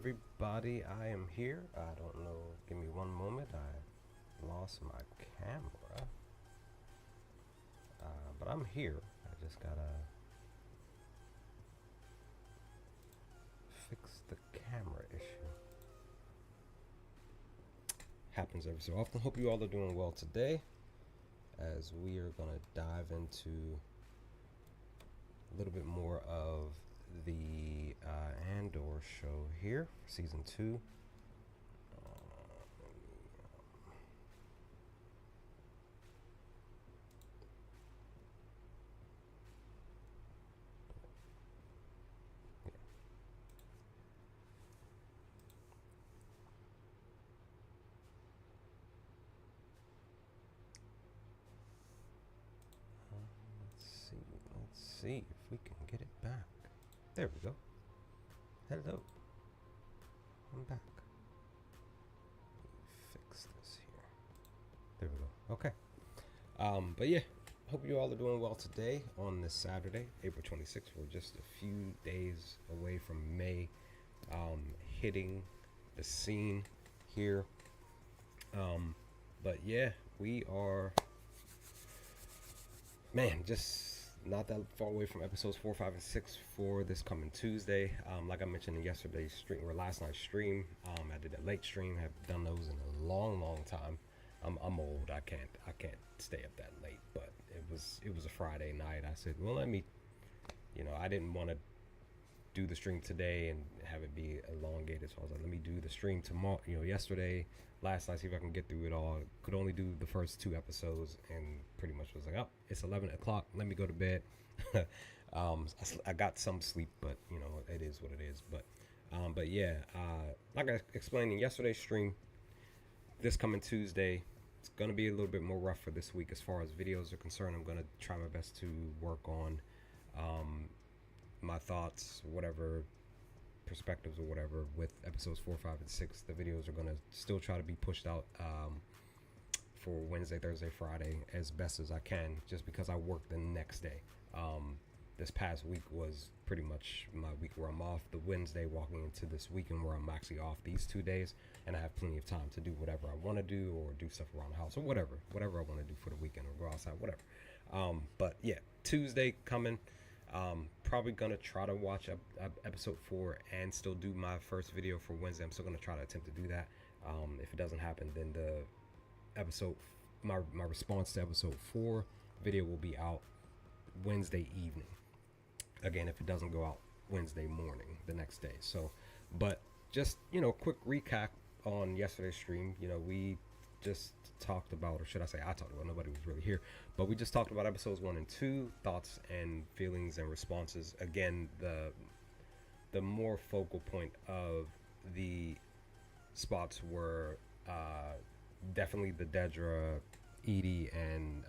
everybody? I am here. I don't know. Give me one moment. I lost my camera. But I'm here. I just gotta fix the camera issue. Happens every so often. Hope you all are doing well today, as we are gonna dive into a little bit more of the Andor show here, season 2. Let's see if we can get it back. There we go. Hello. I'm back. Fix this here. There we go. Okay. But yeah, hope you all are doing well today on this Saturday, April 26th. We're just a few days away from May hitting the scene here. But yeah, we are, man, just not that far away from episodes 4, 5, and 6 for this coming Tuesday. Like I mentioned in yesterday's stream or last night's stream, I did a late stream. Have done those in a long time. I'm old. I can't stay up that late. But it was a Friday night. I said, well, let me, I didn't want to do the stream today and have it be elongated. So I was like, let me do the stream tomorrow. Yesterday, last night, see if I can get through it all. Could only do the first 2 episodes and pretty much was like, oh, it's 11 o'clock. Let me go to bed. I got some sleep, but it is what it is. But yeah, like I explained in yesterday's stream, this coming Tuesday, it's going to be a little bit more rough for this week as far as videos are concerned. I'm going to try my best to work on my thoughts, whatever perspectives or whatever with episodes 4, 5, and 6. The videos are going to still try to be pushed out for Wednesday, Thursday, Friday as best as I can, just because I work the next day. This past week was pretty much my week where I'm off. The Wednesday walking into this weekend where I'm actually off these 2 days, and I have plenty of time to do whatever I want to do or do stuff around the house or whatever I want to do for the weekend or go outside, whatever. But yeah, Tuesday coming. Probably gonna try to watch episode 4 and still do my first video for Wednesday. I'm still gonna try to attempt to do that. If it doesn't happen, then the episode, my response to episode 4 video will be out Wednesday evening. Again, if it doesn't go out Wednesday morning the next day. So, but just quick recap on yesterday's stream. We just talked about, or should I say I talked about, nobody was really here, but we just talked about episodes 1 and 2, thoughts and feelings and responses. Again, the more focal point of the spots were definitely the Dedra, Edie, and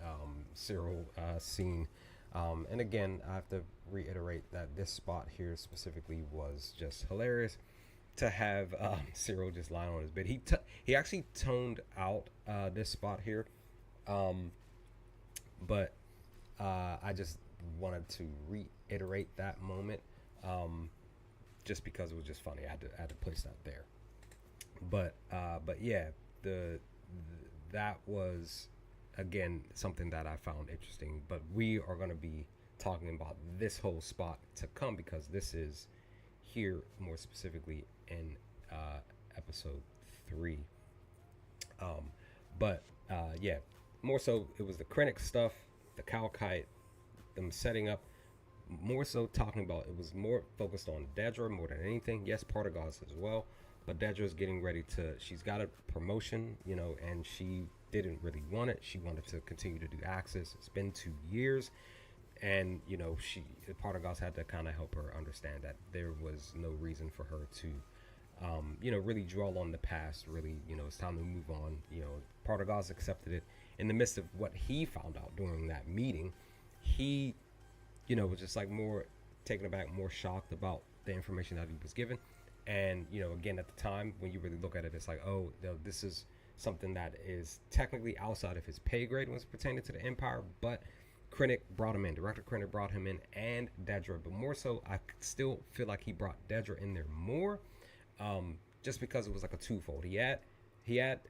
Cyril scene. And again, I have to reiterate that this spot here specifically was just hilarious. To have Cyril just lying on his bed. He actually toned out this spot here, but I just wanted to reiterate that moment, just because it was just funny. I had to place that there. But yeah, that was again something that I found interesting. But we are going to be talking about this whole spot to come, because this is here more specifically in episode 3. But yeah, more so it was the Krennic stuff, the Kalkite, them setting up, more so talking about, it was more focused on Dedra more than anything. Yes, Partagas as well, but Dedra's getting ready to, she's got a promotion, and she didn't really want it. She wanted to continue to do Axis. It's been 2 years. And, Partagas had to kind of help her understand that there was no reason for her to, really dwell on the past. Really, it's time to move on. Partagas accepted it. In the midst of what he found out during that meeting, he, was just like more taken aback, more shocked about the information that he was given. And, again, at the time, when you really look at it, it's like, oh, this is something that is technically outside of his pay grade when it's pertaining to the Empire, but Krennic brought him in. Director Krennic brought him in, and Dedra. But more so, I still feel like he brought Dedra in there more, just because it was like a twofold. He had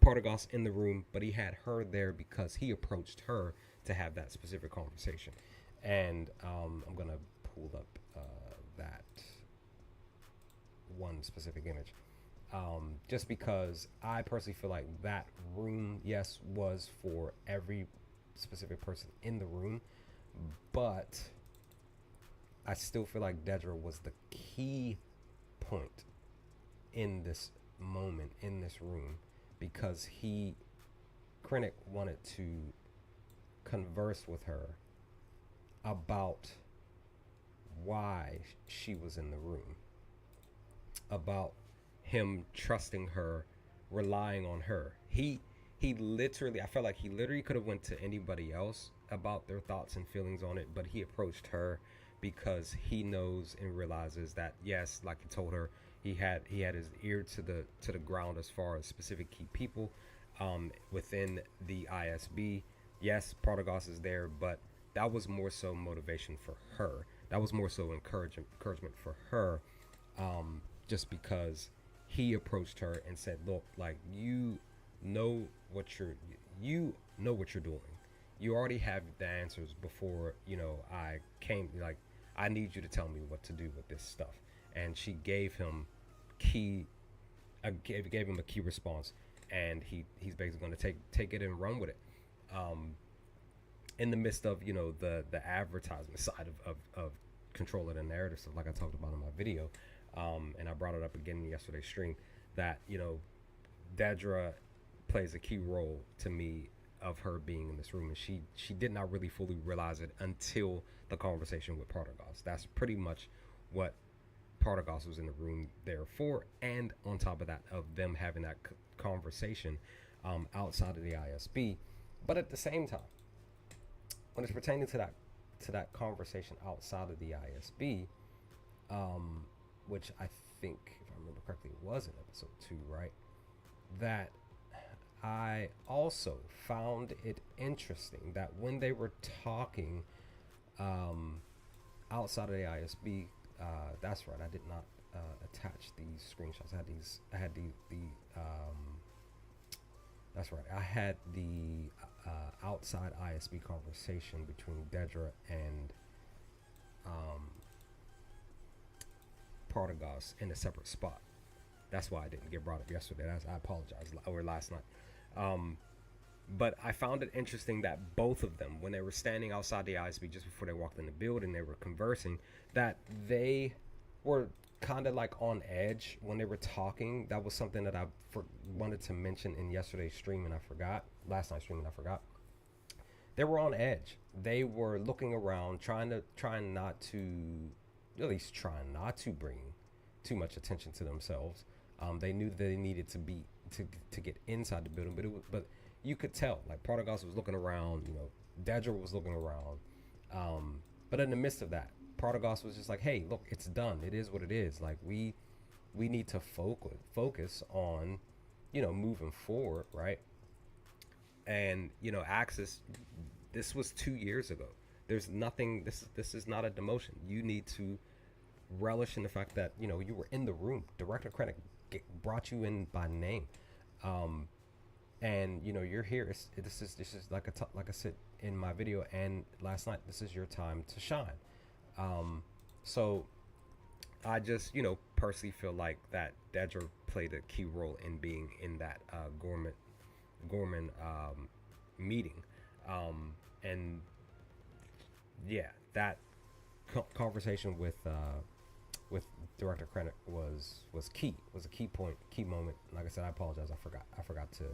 Partagas in the room, but he had her there because he approached her to have that specific conversation. And I'm gonna pull up that one specific image. Just because I personally feel like that room, yes, was for every specific person in the room, but I still feel like Dedra was the key point in this moment in this room because Krennic wanted to converse with her about why she was in the room, about him trusting her, relying on her. He literally, I felt like he literally could have went to anybody else about their thoughts and feelings on it, but he approached her because he knows and realizes that yes, like he told her, he had his ear to the ground as far as specific key people within the ISB. Yes, Protogoss is there, but that was more so motivation for her. That was more so encouragement for her, just because he approached her and said, "Look, like know what you're you know what you're doing. You already have the answers before I came. Like I need you to tell me what to do with this stuff." And she gave him key gave him a key response, and he's basically going to take it and run with it. In the midst of the advertisement side of controlling the narrative stuff, like I talked about in my video, and I brought it up again in yesterday's stream, that Dedra plays a key role to me of her being in this room, and she did not really fully realize it until the conversation with Partagas. That's pretty much what Partagas was in the room there for, and on top of that, of them having that conversation outside of the ISB. But at the same time, when it's pertaining to that conversation outside of the ISB, which I think, if I remember correctly, was in episode 2, right? That I also found it interesting that when they were talking outside of the ISB, that's right, I did not attach these screenshots. I had the that's right, I had the outside ISB conversation between Dedra and Partagas in a separate spot. That's why I didn't get brought up yesterday. I apologize, or last night. But I found it interesting that both of them, when they were standing outside the ISB just before they walked in the building, they were conversing, that they were kind of like on edge when they were talking. That was something that I wanted to mention in yesterday's stream, and I forgot. Last night's stream, and I forgot. They were on edge. They were looking around, trying not to bring too much attention to themselves. They knew that they needed to get inside the building, but you could tell, like, Partagas was looking around, Dedra was looking around, but in the midst of that, Partagas was just like, "Hey, look, it's done. It is what it is. Like, we need to focus on, moving forward, right?" And Axis, this was 2 years ago. There's nothing. This is not a demotion. You need to relish in the fact that you were in the room. Director Krennic brought you in by name, and you're here. This is like like I said in my video and last night. This is your time to shine. So I just personally feel like that Dedra played a key role in being in that Gorman meeting, and yeah, that conversation with Director Krennic was key. Was a key point, key moment. Like I said, I apologize. I forgot to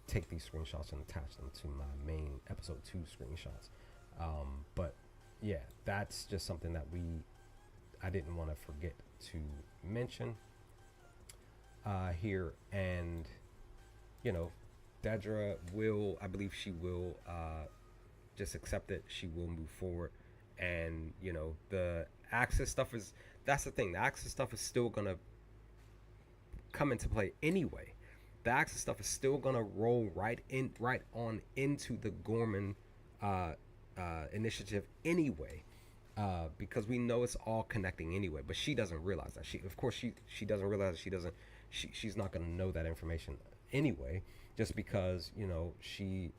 take these screenshots and attach them to my main episode 2 screenshots. But yeah, that's just something that I didn't want to forget to mention here. And Dedra will, I believe she will just accept it. She will move forward, and the Axis stuff is, that's the thing. The Axis stuff is still gonna come into play anyway. The Axis stuff is still gonna roll right on into the Gorman initiative anyway. because we know it's all connecting anyway. But she doesn't realize that. Of course, she doesn't realize that she doesn't. She's not going to know that information anyway, just because she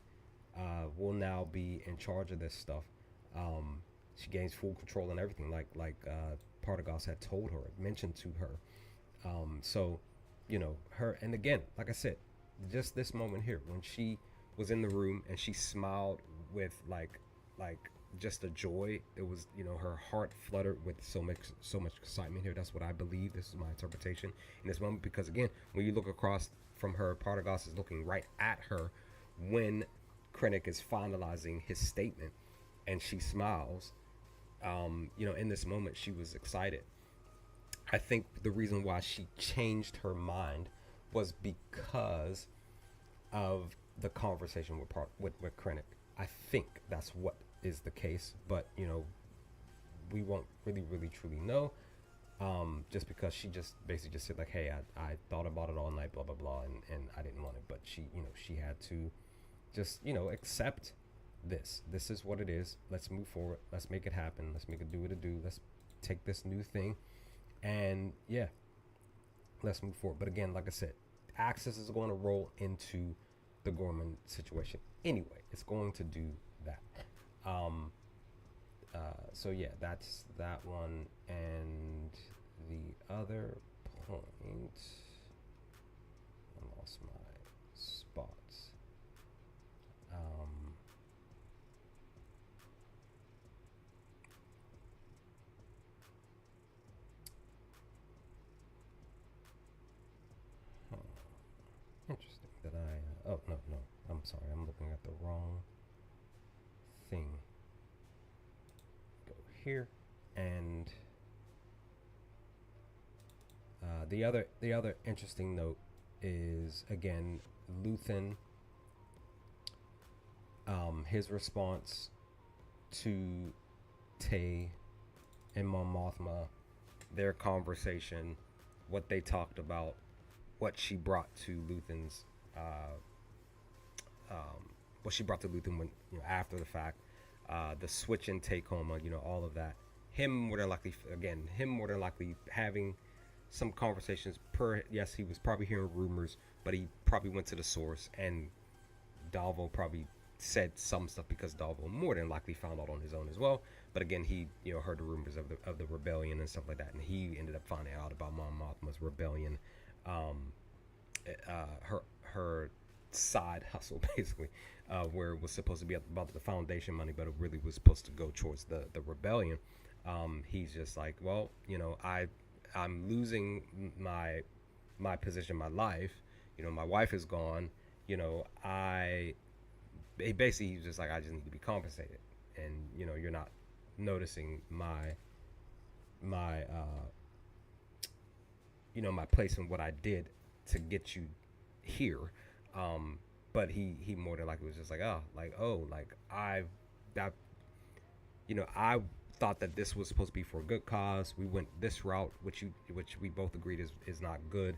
will now be in charge of this stuff. She gains full control and everything, like Partagas had told her, mentioned to her. So, her, and again, like I said, just this moment here when she was in the room and she smiled with like just a joy. It was, her heart fluttered with so much excitement here. That's what I believe. This is my interpretation in this moment, because again, when you look across from her, Partagas is looking right at her when Krennic is finalizing his statement, and she smiles. In this moment, she was excited. I think the reason why she changed her mind was because of the conversation with Krennic. I think that's what is the case, but we won't really truly know. Just because she just basically just said like, hey, I thought about it all night, blah blah blah, and I didn't want it, but she had to just accept this. This is what it is. Let's move forward. Let's make it happen. Let's make it do what it do. Let's take this new thing, and yeah, let's move forward. But again, like I said, Axis is going to roll into the Gorman situation anyway. It's going to do that. So yeah, that's that one. And the other point, I lost my spots. Huh. Interesting that oh no, I'm sorry, I'm looking at the wrong thing. Go here, and the other interesting note is again Luthen. His response to Tay and Mon Mothma, their conversation, what they talked about, what she brought to Luthen's, what she brought to Luthen when after the fact, the switch in Tacoma, all of that. Him more than likely having some conversations. Yes, he was probably hearing rumors, but he probably went to the source, and Dalvo probably said some stuff because Dalvo more than likely found out on his own as well. But again, he heard the rumors of the rebellion and stuff like that, and he ended up finding out about Mon Mothma's rebellion, her side hustle basically, where it was supposed to be about the Foundation money, but it really was supposed to go towards the rebellion. He's just like, well, I'm losing my position, my life. My wife is gone. He's just like, I just need to be compensated, and you're not noticing my my place and what I did to get you here. But he more than likely was just like, I thought that this was supposed to be for a good cause. We went this route, which we both agreed is not good.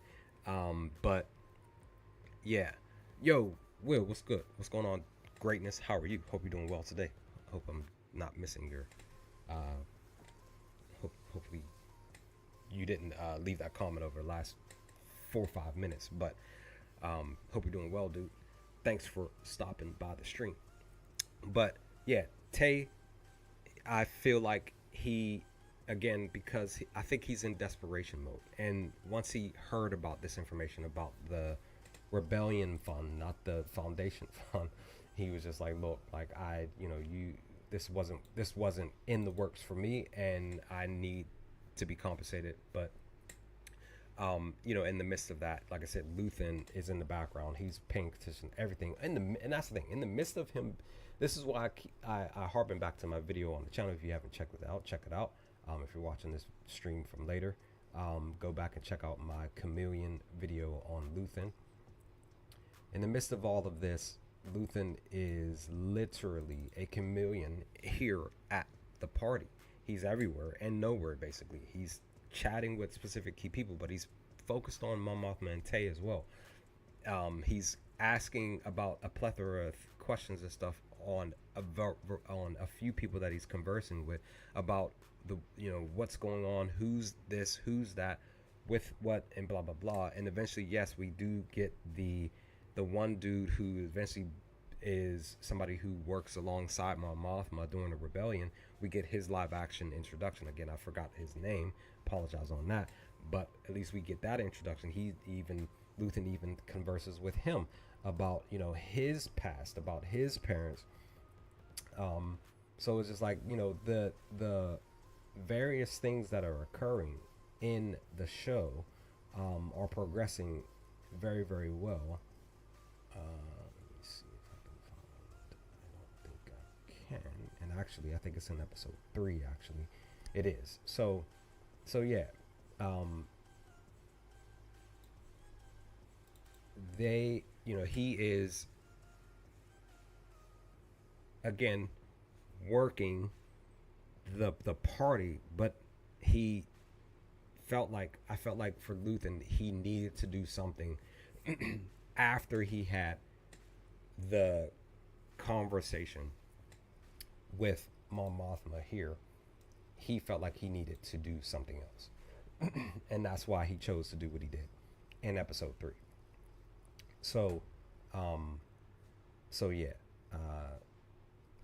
But yeah, yo, Will, what's good? What's going on? Greatness. How are you? Hope you're doing well today. Hope I'm not missing your. Hopefully, you didn't leave that comment over the last 4 or 5 minutes. But hope you're doing well, dude. Thanks for stopping by the stream. But yeah, Tay, I feel like he, again, because I think he's in desperation mode. And once he heard about this information about the rebellion fund, not the foundation fund, he was just like, look, like this wasn't in the works for me, and I need to be compensated. But in the midst of that, like I said, Luthen is in the background. He's paying attention to everything. And that's the thing. In the midst of him, this is why I harken back to my video on the channel. If you haven't checked it out, check it out. If you're watching this stream from later, go back and check out my chameleon video on Luthen. In the midst of all of this, Luthen is literally a chameleon here at the party. He's everywhere and nowhere, basically. He's chatting with specific key people, but he's focused on Mon Mothma and Tay as well. He's asking about a plethora of questions and stuff on on a few people that he's conversing with about the what's going on, who's this, who's that, with what, and blah blah blah. And eventually, yes, we do get the one dude who eventually is somebody who works alongside Mon Mothma during the rebellion. We get his live action introduction. Again, I forgot his name. Apologize on that. But at least we get that introduction. Luthen even converses with him about his past, about his parents. So it's just like the various things that are occurring in the show are progressing very very well. Let me see if I can find. I don't think I can. And actually, I think it's in episode 3. Actually, it is. So yeah. He is again working the party, but I felt like for Luthen, he needed to do something after he had the conversation with Mon Mothma here. He felt like he needed to do something else. And that's why he chose to do what he did in episode 3. So yeah,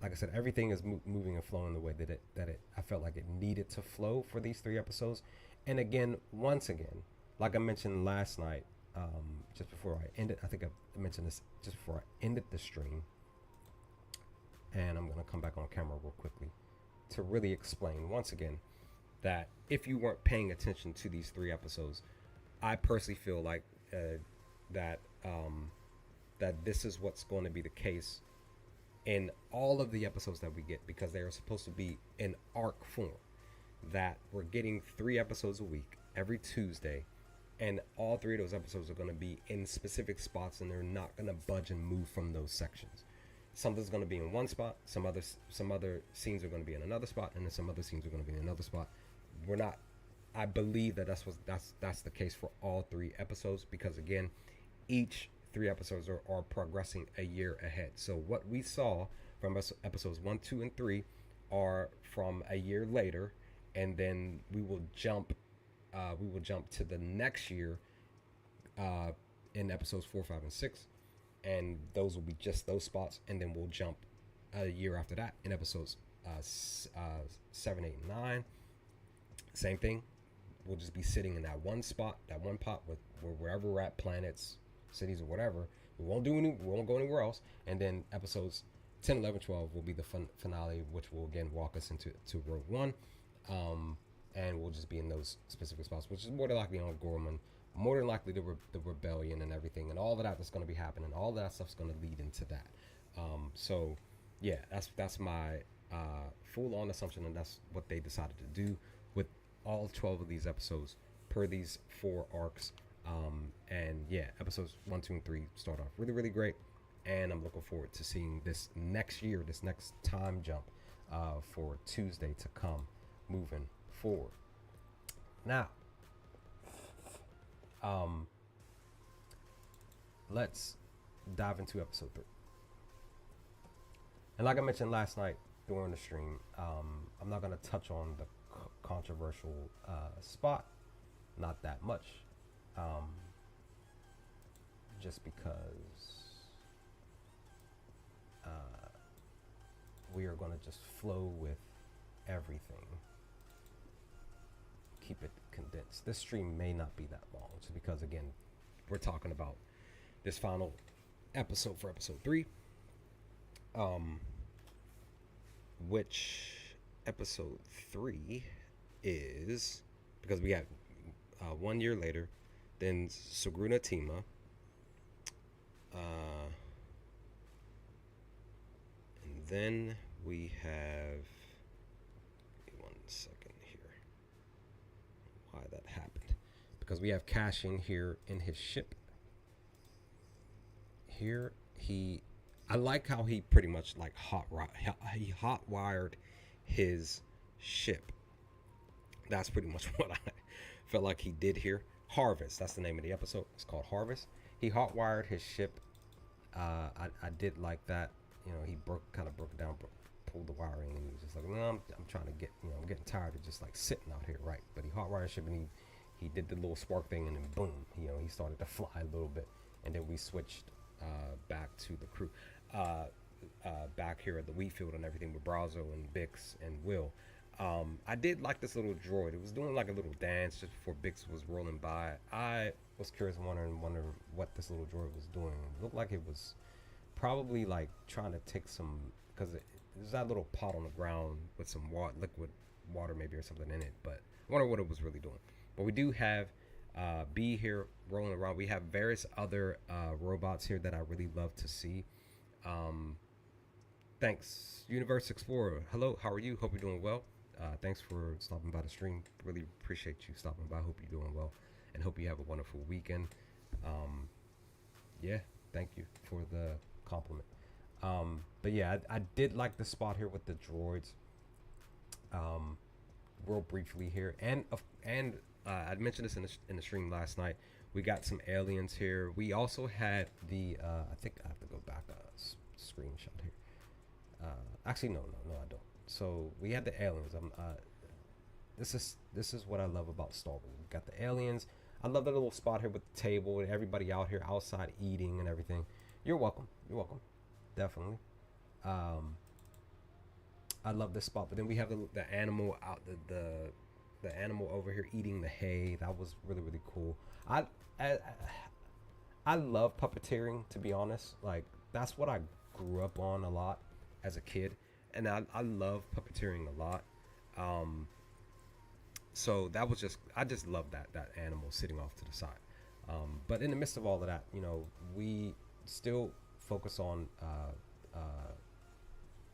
like I said, everything is moving and flowing the way that I felt like it needed to flow for these 3 episodes. And again, once again, like I mentioned last night, just before I ended, I think I mentioned this just before I ended the stream, and I'm gonna come back on camera real quickly to really explain once again that if you weren't paying attention to these 3 episodes, I personally feel like that this is what's going to be the case in all of the episodes that we get, because they are supposed to be in arc form, that we're getting 3 episodes a week every Tuesday, and all 3 of those episodes are going to be in specific spots, and they're not going to budge and move from those sections. Something's going to be in one spot, some other scenes are going to be in another spot, and then some other scenes are going to be in another spot. I believe that that's the case for all 3 episodes, because again, each 3 episodes are progressing a year ahead. So what we saw from episodes 1, 2, and 3 are from a year later, and then we will jump to the next year in episodes 4, 5, and 6, and those will be just those spots, and then we'll jump a year after that in episodes 7, 8, and 9. Same thing. We'll just be sitting in that one spot, that one pot, with wherever we're at, planets, cities, or whatever. We won't go anywhere else. And then episodes 10, 11, 12 will be the finale, which will again walk us into Rogue One. And we'll just be in those specific spots, which is more than likely on Gorman, more than likely the rebellion and everything, and all of that's going to be happening. All of that stuff's going to lead into that. So yeah, that's my full-on assumption, and that's what they decided to do with all 12 of these episodes per these 4 arcs. And yeah, episodes 1, 2, and 3 start off really, really great, and I'm looking forward to seeing this next year, this next time jump for Tuesday to come, moving forward. Now, let's dive into episode 3. And like I mentioned last night during the stream, I'm not going to touch on the controversial spot, not that much, just because we are going to just flow with everything, keep it condensed. This stream may not be that long, just because again, we're talking about this final episode for episode 3, which episode 3 is, because we have 1 year later, then Sagruna Tima, and then we have, give me 1 second here, why that happened, because we have Cashin here in his ship. Here I like how he pretty much like hot wired his ship. That's pretty much what I felt like he did here. Harvest, that's the name of the episode. It's called Harvest. He hot wired his ship. I did like that. he kind of broke it down, pulled the wiring, and he was just like, no, I'm trying to get, I'm getting tired of just like sitting out here, right? But he hot wired ship, and he did the little spark thing, and then boom, he started to fly a little bit, and then we switched back to the crew, back here at the wheat field and everything with Brazo and Bix and Will. I did like this little droid. It was doing like a little dance just before Bix was rolling by. I was curious, wondering what this little droid was doing. It looked like it was probably like trying to take some, because there's that little pot on the ground with some liquid water maybe or something in it. But I wonder what it was really doing. But we do have B here rolling around. We have various other robots here that I really love to see. Thanks, Universe Explorer. Hello, how are you? Hope you're doing well. Thanks for stopping by the stream. Really appreciate you stopping by. Hope you're doing well, and hope you have a wonderful weekend. Yeah, thank you for the compliment. But yeah, I did like the spot here with the droids. Real briefly here, and I mentioned this in the stream last night. We got some aliens here. We also had the I think I have to go back a screenshot here. Actually, no, I don't. So we had the aliens. This is what I love about Star Wars. We got the aliens. I love the little spot here with the table and everybody out here outside eating and everything. You're welcome. You're welcome. Definitely. I love this spot. But then we have the animal out the animal over here eating the hay. That was really, really cool. I love puppeteering, to be honest. Like, that's what I grew up on a lot as a kid, and I love puppeteering a lot. So that was I just love that animal sitting off to the side. But in the midst of all of that, we still focus on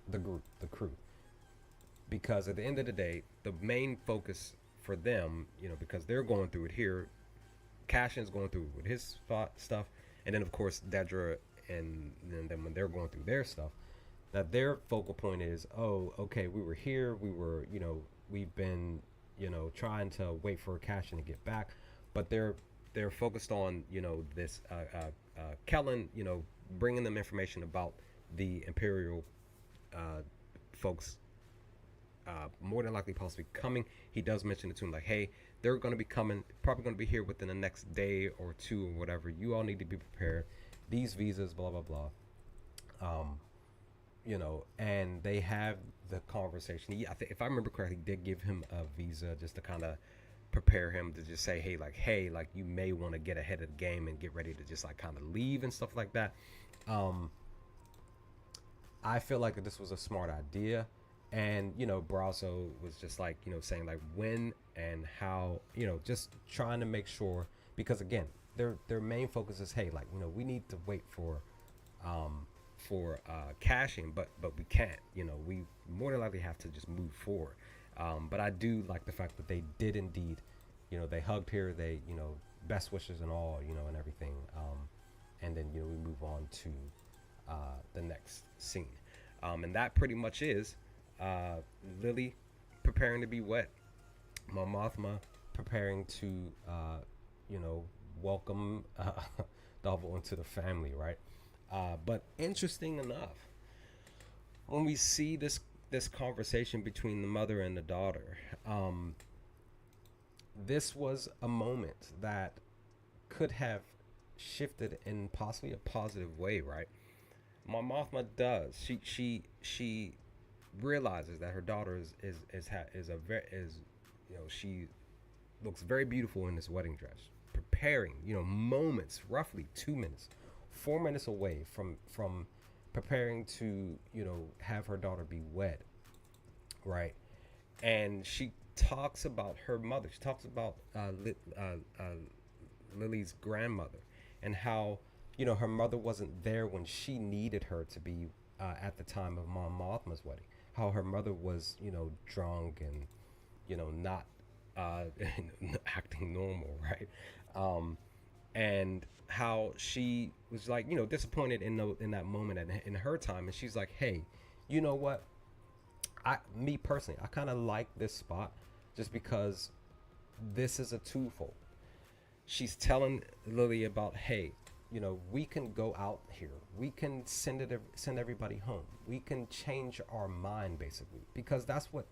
the crew, because at the end of the day, the main focus for them, because they're going through it here, Cashin's going through it with his stuff, and then of course Dedra, and then when they're going through their stuff, that their focal point is, oh, okay, we were here, we've been, trying to wait for Cashin to get back, but they're focused on, this Kellen, bringing them information about the Imperial folks, more than likely possibly coming. He does mention it to him, like, hey, they're going to be coming, probably going to be here within the next day or two or whatever. You all need to be prepared. These visas, blah blah blah. And they have the conversation. I think, if I remember correctly, did give him a visa just to kind of prepare him to just say, hey, like you may want to get ahead of the game and get ready to just like kind of leave and stuff like that. I feel like this was a smart idea, and Brazo was just like saying like when and how, just trying to make sure, because again, their main focus is, hey, like we need to wait for caching, but we can't. We more than likely have to just move forward. But I do like the fact that they did indeed, they hugged here. They, best wishes and all, and everything. And then we move on to the next scene, and that pretty much is Lily preparing to be wet, Mon Mothma preparing to welcome Davo into the family, right? But interesting enough, when we see this conversation between the mother and the daughter, this was a moment that could have shifted in possibly a positive way, right? Mon Mothma does. She realizes that her daughter she looks very beautiful in this wedding dress, preparing, moments, roughly 2 minutes, 4 minutes away from preparing to, have her daughter be wed, right? And she talks about her mother. She talks about Lily's grandmother, and how, her mother wasn't there when she needed her to be at the time of Mon Mothma's wedding. How her mother was, drunk and, not acting normal, right? And how she was like, disappointed in that moment in her time, and she's like, hey, you know what? Me personally, I kind of like this spot just because this is a twofold. She's telling Lily about, hey, we can go out here. We can send everybody home. We can change our mind basically, because that's what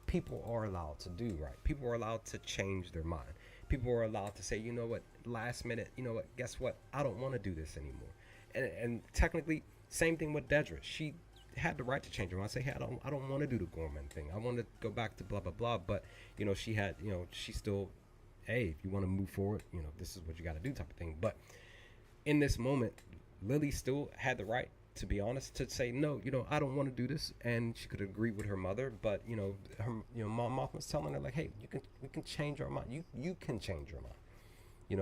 people are allowed to do, right? People are allowed to change their mind. People are allowed to say, you know what, last minute, you know what, guess what? I don't want to do this anymore. And technically, same thing with Dedra. She had the right to change her mind. Say, hey, I don't want to do the Gorman thing. I want to go back to blah blah blah. But she had, she still, hey, if you want to move forward, this is what you got to do, type of thing. But in this moment, Lily still had the right, to be honest, to say no. I don't want to do this, and she could agree with her mother. But her, Mom Mothma's telling her like, hey, we can change our mind. You can change your mind.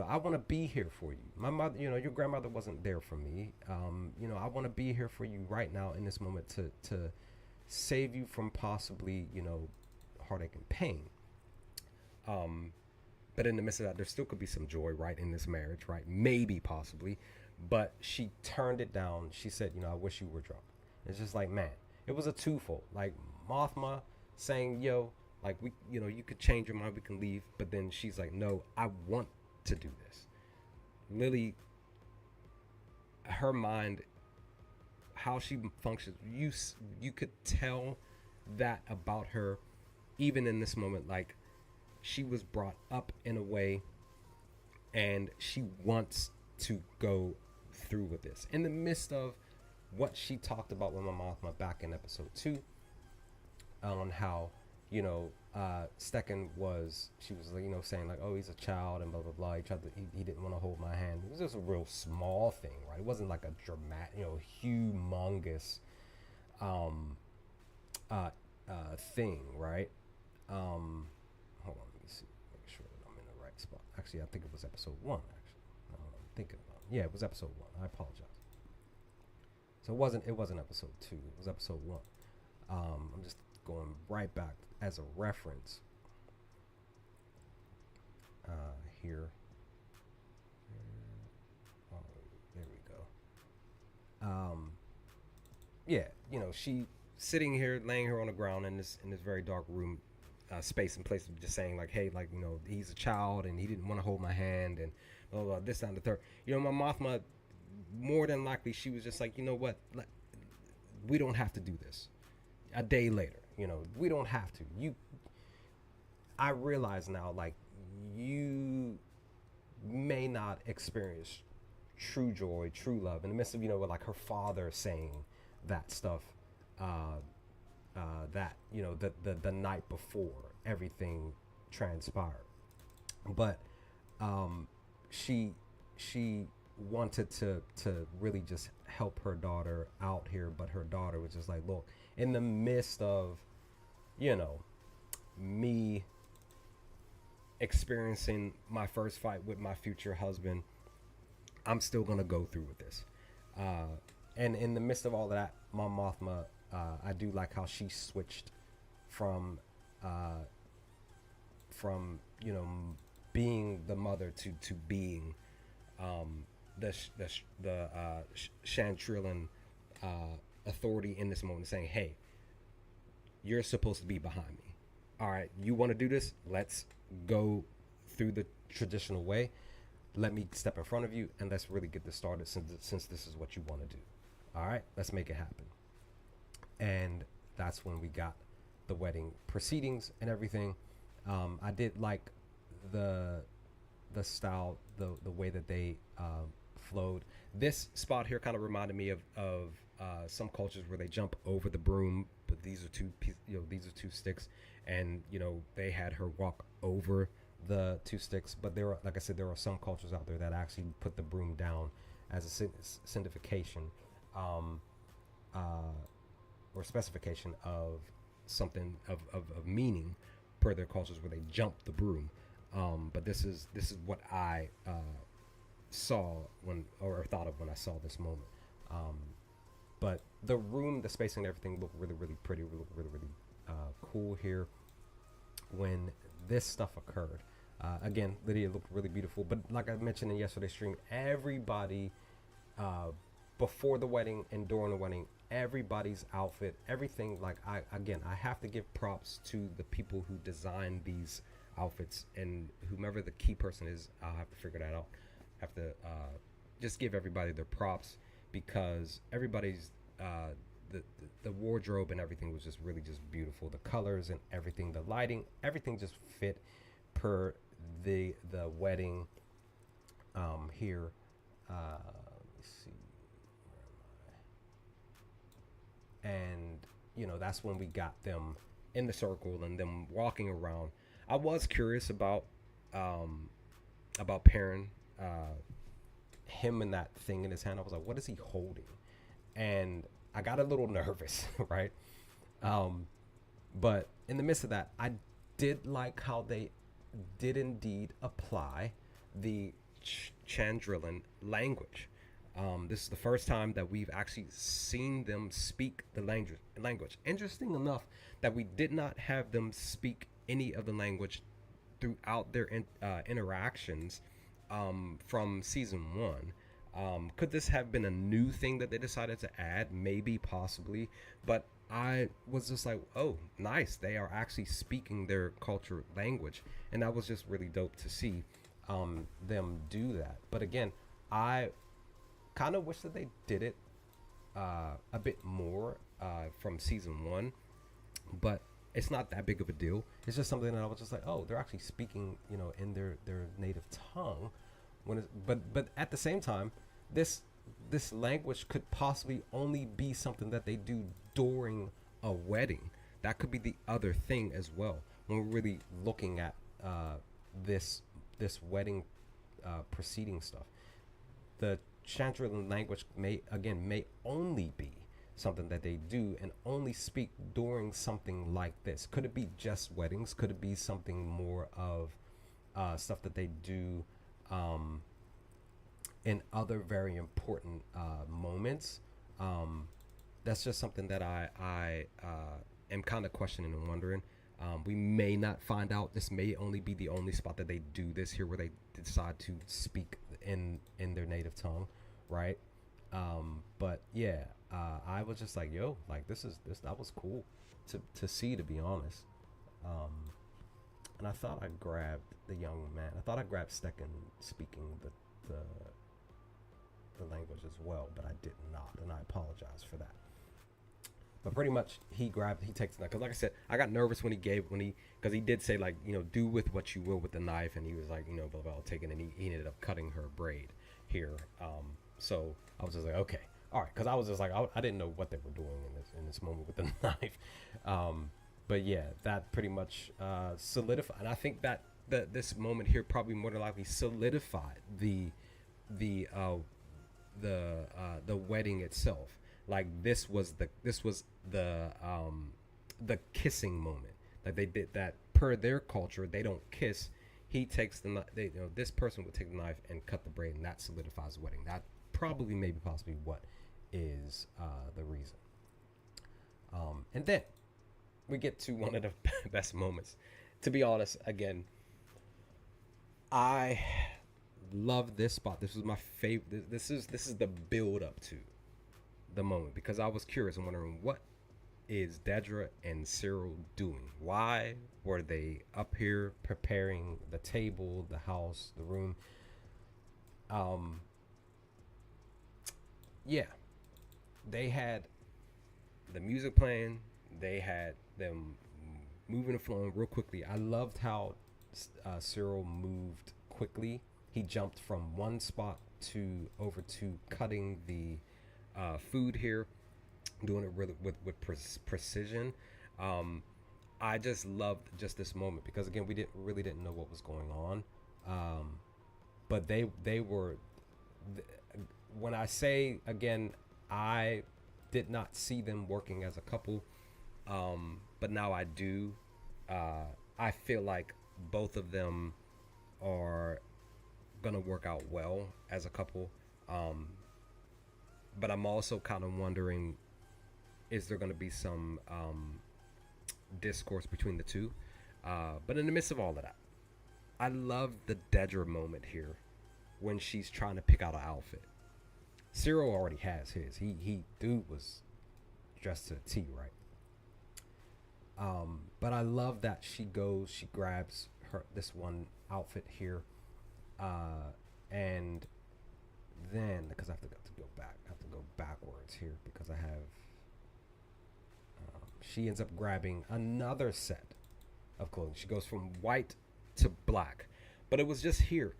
I want to be here for you. My mother, your grandmother wasn't there for me. I want to be here for you right now in this moment to save you from possibly, heartache and pain. But in the midst of that, there still could be some joy, right, in this marriage, right? Maybe, possibly. But she turned it down. She said, I wish you were drunk. It's just like, man, it was a twofold. Like Mothma saying, yo, like you could change your mind, we can leave. But then she's like, no, I want to do this. Lily, her mind, how she functions, you could tell that about her, even in this moment. Like, she was brought up in a way, and she wants to go through with this. In the midst of what she talked about with Mama Mothma back in episode 2, on how Stecken was, she was saying like, oh, he's a child and blah blah blah. He didn't want to hold my hand. It was just a real small thing, right? It wasn't like a dramatic, humongous thing, right? Hold on, let me see, make sure that I'm in the right spot. Actually, I think it was episode 1. Actually, I'm thinking about it. Yeah, it was episode 1. I apologize. So it wasn't episode 2. It was episode 1. I'm just going right back as a reference here. Oh, there we go. Yeah, she sitting here, laying here on the ground in this very dark room, space and place, of just saying like, hey, like, he's a child and he didn't want to hold my hand and blah, blah, blah, this, that, and the third. My Mothma, more than likely, she was just like, you know what, we don't have to do this. A day later, we don't have to. I realize now, like, you may not experience true joy, true love in the midst of, with like her father saying that stuff, that, the night before everything transpired. But she wanted to really just help her daughter out here, but her daughter was just like, look, in the midst of me experiencing my first fight with my future husband, I'm still gonna go through with this, and in the midst of all of that, Mom Mothma, I do like how she switched from being the mother to being the Chantrillin authority in this moment, saying, hey, you're supposed to be behind me. All right, you want to do this? Let's go through the traditional way. Let me step in front of you, and let's really get this started, since this is what you want to do. All right, let's make it happen. And that's when we got the wedding proceedings and everything. I did like the style, the way that they flowed. This spot here kind of reminded me of some cultures where they jump over the broom, but these are two sticks, and they had her walk over the 2 sticks. But there are, like I said, there are some cultures out there that actually put the broom down as a signification or specification of something of meaning per their cultures, where they jump the broom. But this is what I saw or thought of when I saw this moment. But the room, the spacing, and everything looked really, really pretty. Looked really, really cool here when this stuff occurred. Again, Lydia looked really beautiful. But like I mentioned in yesterday's stream, everybody, before the wedding and during the wedding, everybody's outfit, everything, like, I have to give props to the people who designed these outfits, and whomever the key person is, I'll have to figure that out. Have to just give everybody their props because everybody's the wardrobe and everything was just really just beautiful. The colors and everything, the lighting, everything just fit per the wedding here. Let me see, and that's when we got them in the circle and them walking around. I was curious um, about pairing him and that thing in his hand. I was like, what is he holding? And I got a little nervous, right? Um, but in the midst of that, I did like how they did indeed apply the Chandrilan language. This is the first time that we've actually seen them speak the language. Interesting enough that we did not have them speak any of the language throughout their interactions from season one. Could this have been a new thing that they decided to add? Maybe, possibly. But I was just like, oh, nice. They are actually speaking their culture language. And that was just really dope to see them do that. But again, I kind of wish that they did it a bit more from season one. But it's not that big of a deal. It's just something that I was just like, oh, they're actually speaking, in their native tongue. But at the same time, this this language could possibly only be something that they do during a wedding. That could be the other thing as well. When we're really looking at this wedding proceeding stuff, the Chandralin language may only be something that they do and only speak during something like this. Could it be just weddings? Could it be something more of stuff that they do in other very important moments? That's just something that I am kind of questioning and wondering. We may not find out. This may only be the only spot that they do this here, where they decide to speak in their native tongue, right? But yeah, I was just like, yo, like this that was cool to see, to be honest. And I thought I grabbed the young man. I thought I grabbed Stecken speaking the language as well, but I did not, and I apologize for that. But pretty much he takes that, because like I said, I got nervous because he did say, like, do with what you will with the knife, and he was like, blah, blah, taking, and he ended up cutting her braid here. So I was just like, okay, all right, because I was just like, I didn't know what they were doing in this moment with the knife. But yeah, that pretty much solidified, and I think that this moment here probably more than likely solidified the wedding itself. Like this was the kissing moment. Like they did that per their culture. They don't kiss. He takes this person would take the knife and cut the braid, and that solidifies the wedding. That probably, maybe, possibly what is the reason. And then we get to one of the best moments. To be honest, again, I love this spot. This was my favorite. This is the build up to the moment, because I was curious and wondering, what is Dedra and Cyril doing? Why were they up here preparing the table, the house, the room? Yeah, they had the music playing. They had them moving and flowing real quickly. I loved how Cyril moved quickly. He jumped from one spot over to cutting the food here, doing it really with precision. I just loved just this moment, because again, we didn't know what was going on. But they were, when I say again, I did not see them working as a couple, but now I do. I feel like both of them are gonna work out well as a couple. But I'm also kind of wondering, is there going to be some discourse between the two? But in the midst of all of that, I love the Dedra moment here when she's trying to pick out an outfit. Cyril already has his. Dude was dressed to a T, right? But I love that she grabs this one outfit here, and Then, because I have to go backwards here because I have. She ends up grabbing another set of clothing. She goes from white to black, but it was just here.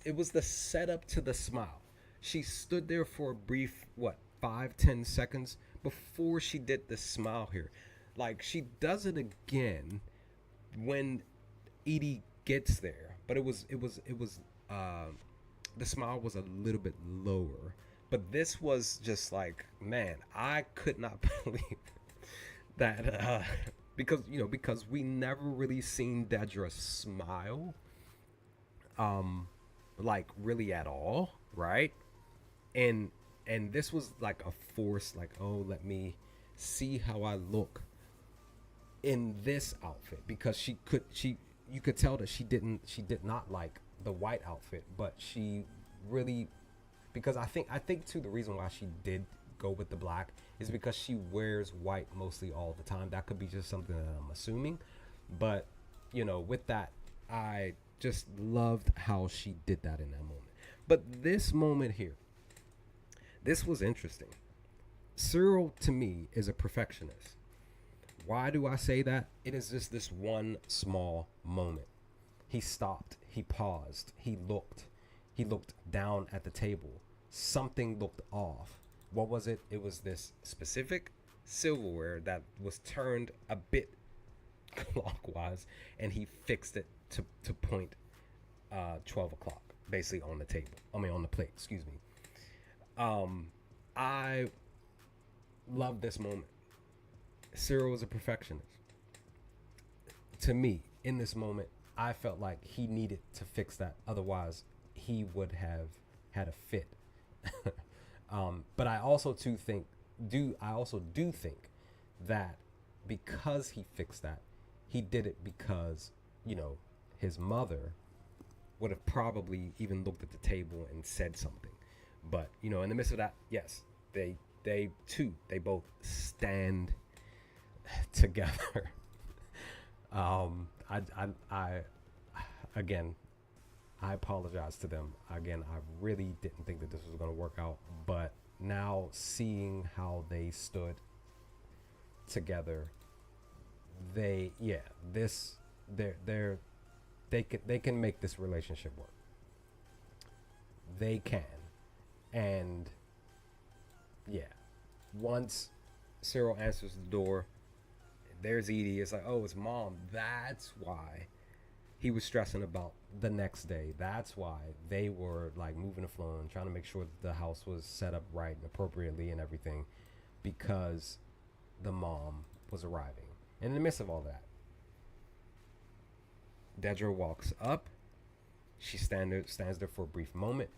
It was the setup to the smile. She stood there for a brief, what, 5, 10 seconds before she did the smile here. Like she does it again when Edie gets there, but the smile was a little bit lower. But this was just like, man, I could not believe that because we never really seen Dedra smile, like really at all, right? And this was like a force, like, oh, let me see how I look in this outfit, because she you could tell that she did not like the white outfit, but she really, because I think too the reason why she did go with the black is because she wears white mostly all the time. That could be just something that I'm assuming, but with that, I just loved how she did that in that moment. But this moment here, this was interesting. Cyril to me is a perfectionist. Why do I say that? It is just this one small moment. He stopped, he paused, he looked down at the table. Something looked off. What was it? It was this specific silverware that was turned a bit clockwise, and he fixed it to point 12 o'clock, basically on the table. I mean, on the plate, excuse me. I love this moment. Cyril was a perfectionist. To me, in this moment, I felt like he needed to fix that. Otherwise, he would have had a fit. But I also do think that because he fixed that, he did it because his mother would have probably even looked at the table and said something. But in the midst of that, yes, they both stand together. I again, I apologize to them. Again, I really didn't think that this was going to work out, but now seeing how they stood together, they yeah, this they can make this relationship work. They can. And yeah, once Cyril answers the door, there's Edie. It's like, oh, it's mom. That's why he was stressing about the next day. That's why they were like moving the floor and trying to make sure that the house was set up right and appropriately and everything, because the mom was arriving. And in the midst of all that, Dedra walks up. She stands there for a brief moment,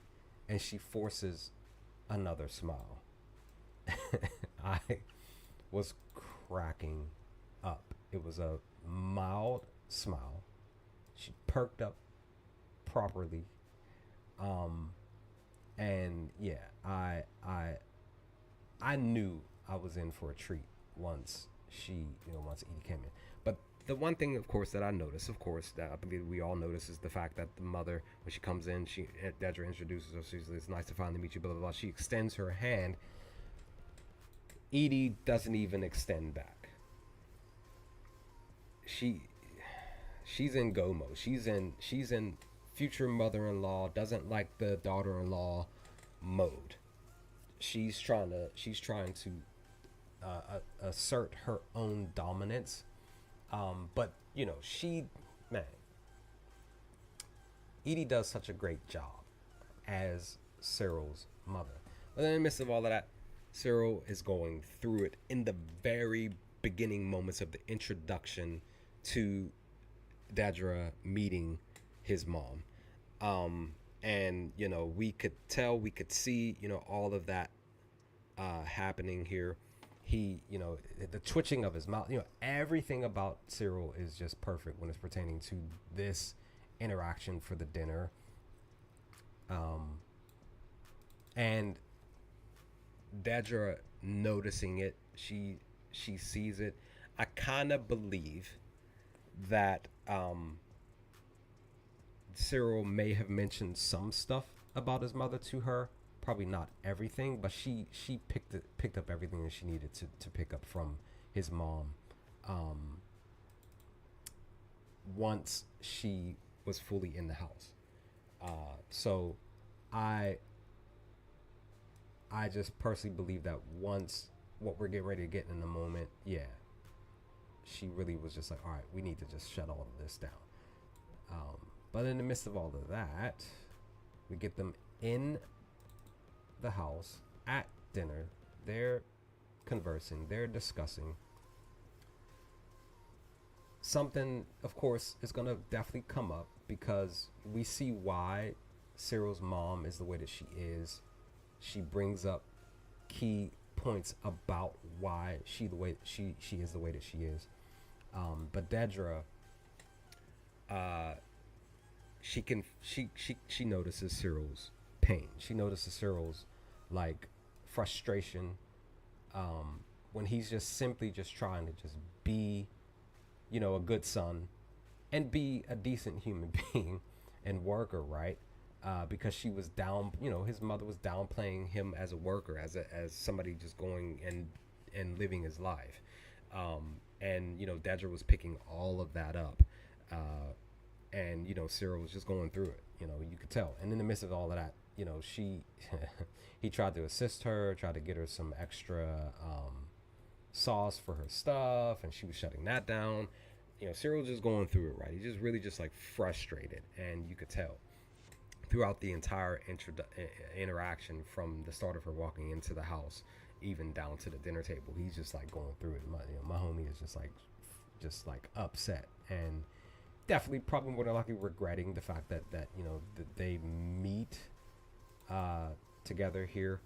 and she forces another smile. I was cracking up. It was a mild smile. She perked up properly. And yeah, I knew I was in for a treat once once Edie came in. But the one thing, of course, that I noticed, of course, that I believe we all notice, is the fact that the mother, when she comes in, Dedra introduces her. She's, it's nice to finally meet you, blah, blah, blah. She extends her hand. Edie doesn't even extend back. She's in go mode. She's in future mother-in-law, doesn't like the daughter-in-law mode. She's trying to assert her own dominance. But man, Edie does such a great job as Cyril's mother. But in the midst of all of that, Cyril is going through it in the very beginning moments of the introduction to Dedra meeting his mom. And we could see all of that happening here. He, the twitching of his mouth, everything about Cyril is just perfect when it's pertaining to this interaction for the dinner. And Dedra noticing it, she sees it. I kind of believe that Cyril may have mentioned some stuff about his mother to her probably not everything, but she picked up everything that she needed to pick up from his mom. Um, Once she was fully in the house. So I I just personally believe that once what we're getting ready to get in the moment, yeah, she really was just like, all right, we need to just shut all of this down. But in the midst of all of that, we get them in the house at dinner. They're conversing, they're discussing. Something, of course, is going to definitely come up because we see why Cyril's mom is the way that she is. She brings up key points about why she is the way that she is. But Dedra, uh, she notices Cyril's pain. She notices Cyril's like frustration when he's just simply just trying to just be, a good son and be a decent human being and worker, right? Because she was down, his mother was downplaying him as a worker, as somebody just going and living his life. And Dedra was picking all of that up, and Cyril was just going through it. You could tell. And in the midst of all of that, she he tried to assist her, tried to get her some extra sauce for her stuff, and she was shutting that down. Cyril was just going through it, right? He just really just like frustrated, and you could tell throughout the entire interaction from the start of her walking into the house, even down to the dinner table. He's just like going through it. My homie is just like upset and definitely probably more than likely regretting the fact that that they meet together here.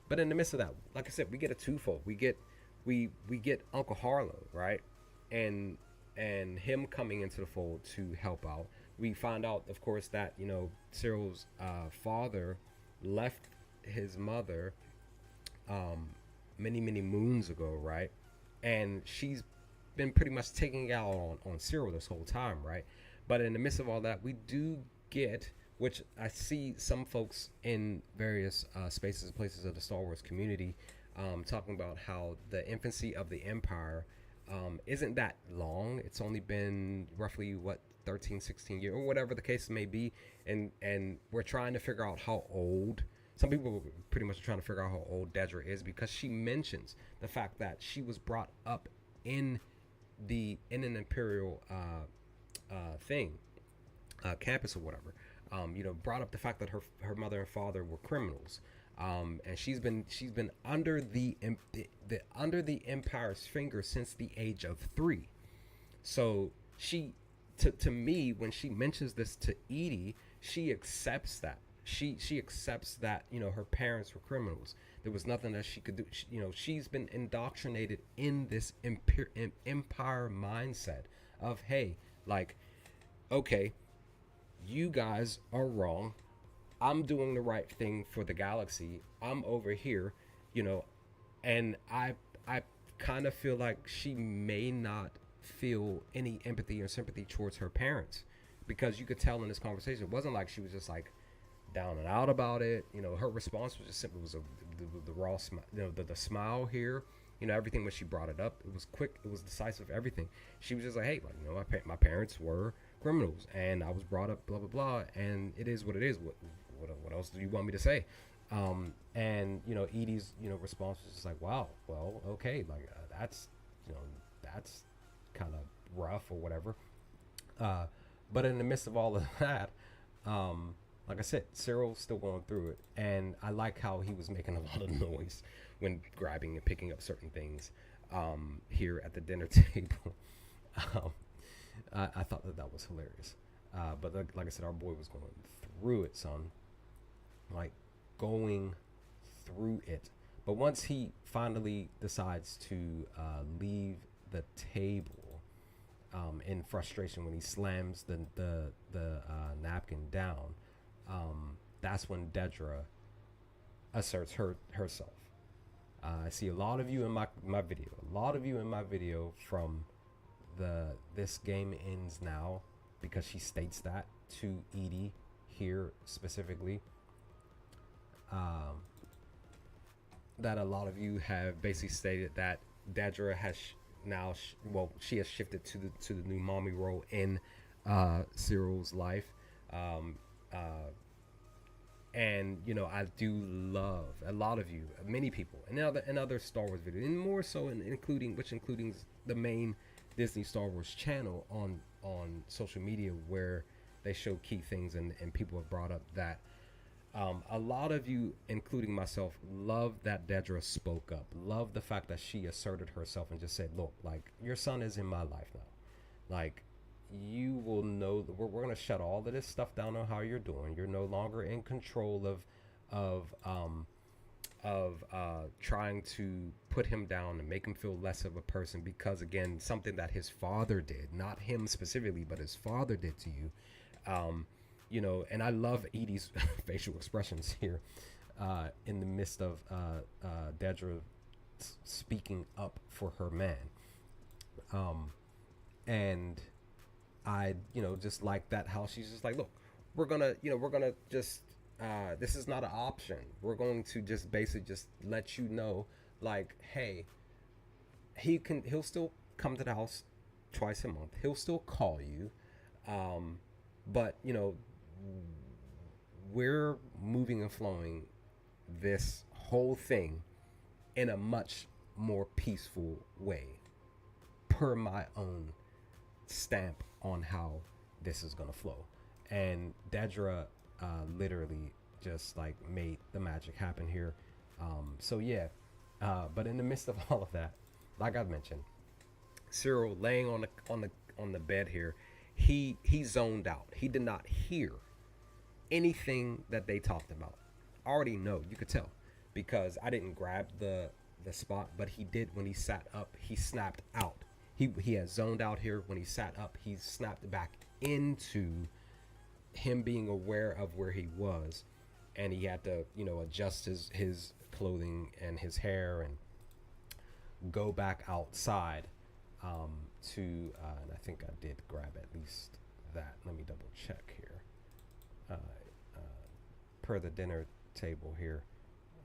But in the midst of that, like I said, we get a twofold. We get Uncle Harlow, right? And him coming into the fold to help out. We find out, of course, that Cyril's father left his mother many moons ago, right? And she's been pretty much taking out on Cyril this whole time, right? But in the midst of all that, we do get, which I see some folks in various spaces and places of the Star Wars community talking about how the infancy of the Empire isn't that long. It's only been roughly 13, 16 years or whatever the case may be, and we're trying to figure out how old. Some people pretty much are trying to figure out how old Dedra is, because she mentions the fact that she was brought up in an imperial campus or whatever. Brought up the fact that her mother and father were criminals. And she's been under the under the Empire's finger since the age of 3. So she, to me, when she mentions this to Edie, she accepts that. She accepts that her parents were criminals. There was nothing that she could do. She's been indoctrinated in this empire mindset of, hey, like, okay, you guys are wrong. I'm doing the right thing for the galaxy. I'm over here, and I kind of feel like she may not feel any empathy or sympathy towards her parents, because you could tell in this conversation, it wasn't like she was just like down and out about it. Her response was just simply the raw smile, the smile here. Everything when she brought it up, it was quick, it was decisive, everything. She was just like, hey, like, my parents were criminals, and I was brought up, blah blah blah, and it is what it is. What else do you want me to say? And Edie's response was just like, wow, well, okay, like that's kind of rough or whatever. But in the midst of all of that, like I said, Cyril's still going through it, and I like how he was making a lot of noise when grabbing and picking up certain things here at the dinner table. I thought that was hilarious. But like I said, our boy was going through it, son. Like, going through it. But once he finally decides to leave the table in frustration, when he slams the napkin down, that's when Dedra asserts herself. I see a lot of you in my video. A lot of you in my video from this game ends now, because she states that to Edie here specifically. um, that a lot of you have basically stated that Dedra has well, she has shifted to the new mommy role in Cyril's life. Um, uh, and I do love a lot of you, many people, and other Star Wars videos, and more so, including the main Disney Star Wars channel on social media, where they show key things, and people have brought up that a lot of you, including myself, love that Dedra spoke up. Love the fact that she asserted herself and just said, "Look, like your son is in my life now. Like you will know that we're going to shut all of this stuff down on how you're doing. You're no longer in control of um trying to put him down and make him feel less of a person, because again, something that his father did, not him specifically, but his father did to you. um and I love Edie's facial expressions here, in the midst of Dedra speaking up for her man. um and I, just like that, how she's just like, look, we're gonna just, this is not an option. We're going to just basically just let you know, like, hey, he'll still come to the house twice a month. He'll still call you, but we're moving and flowing this whole thing in a much more peaceful way, per my own stamp on how this is gonna flow. And Dedra literally just like made the magic happen here. So yeah, but in the midst of all of that, like I've mentioned, Cyril laying on the bed here, he zoned out. He did not hear anything that they talked about. I already know, you could tell, because I didn't grab the spot, but he did. When he sat up, he snapped out. He has zoned out here. When he sat up, he snapped back into him being aware of where he was, and he had to adjust his clothing and his hair and go back outside, to and I think I did grab at least that. Let me double check here. Per the dinner table here,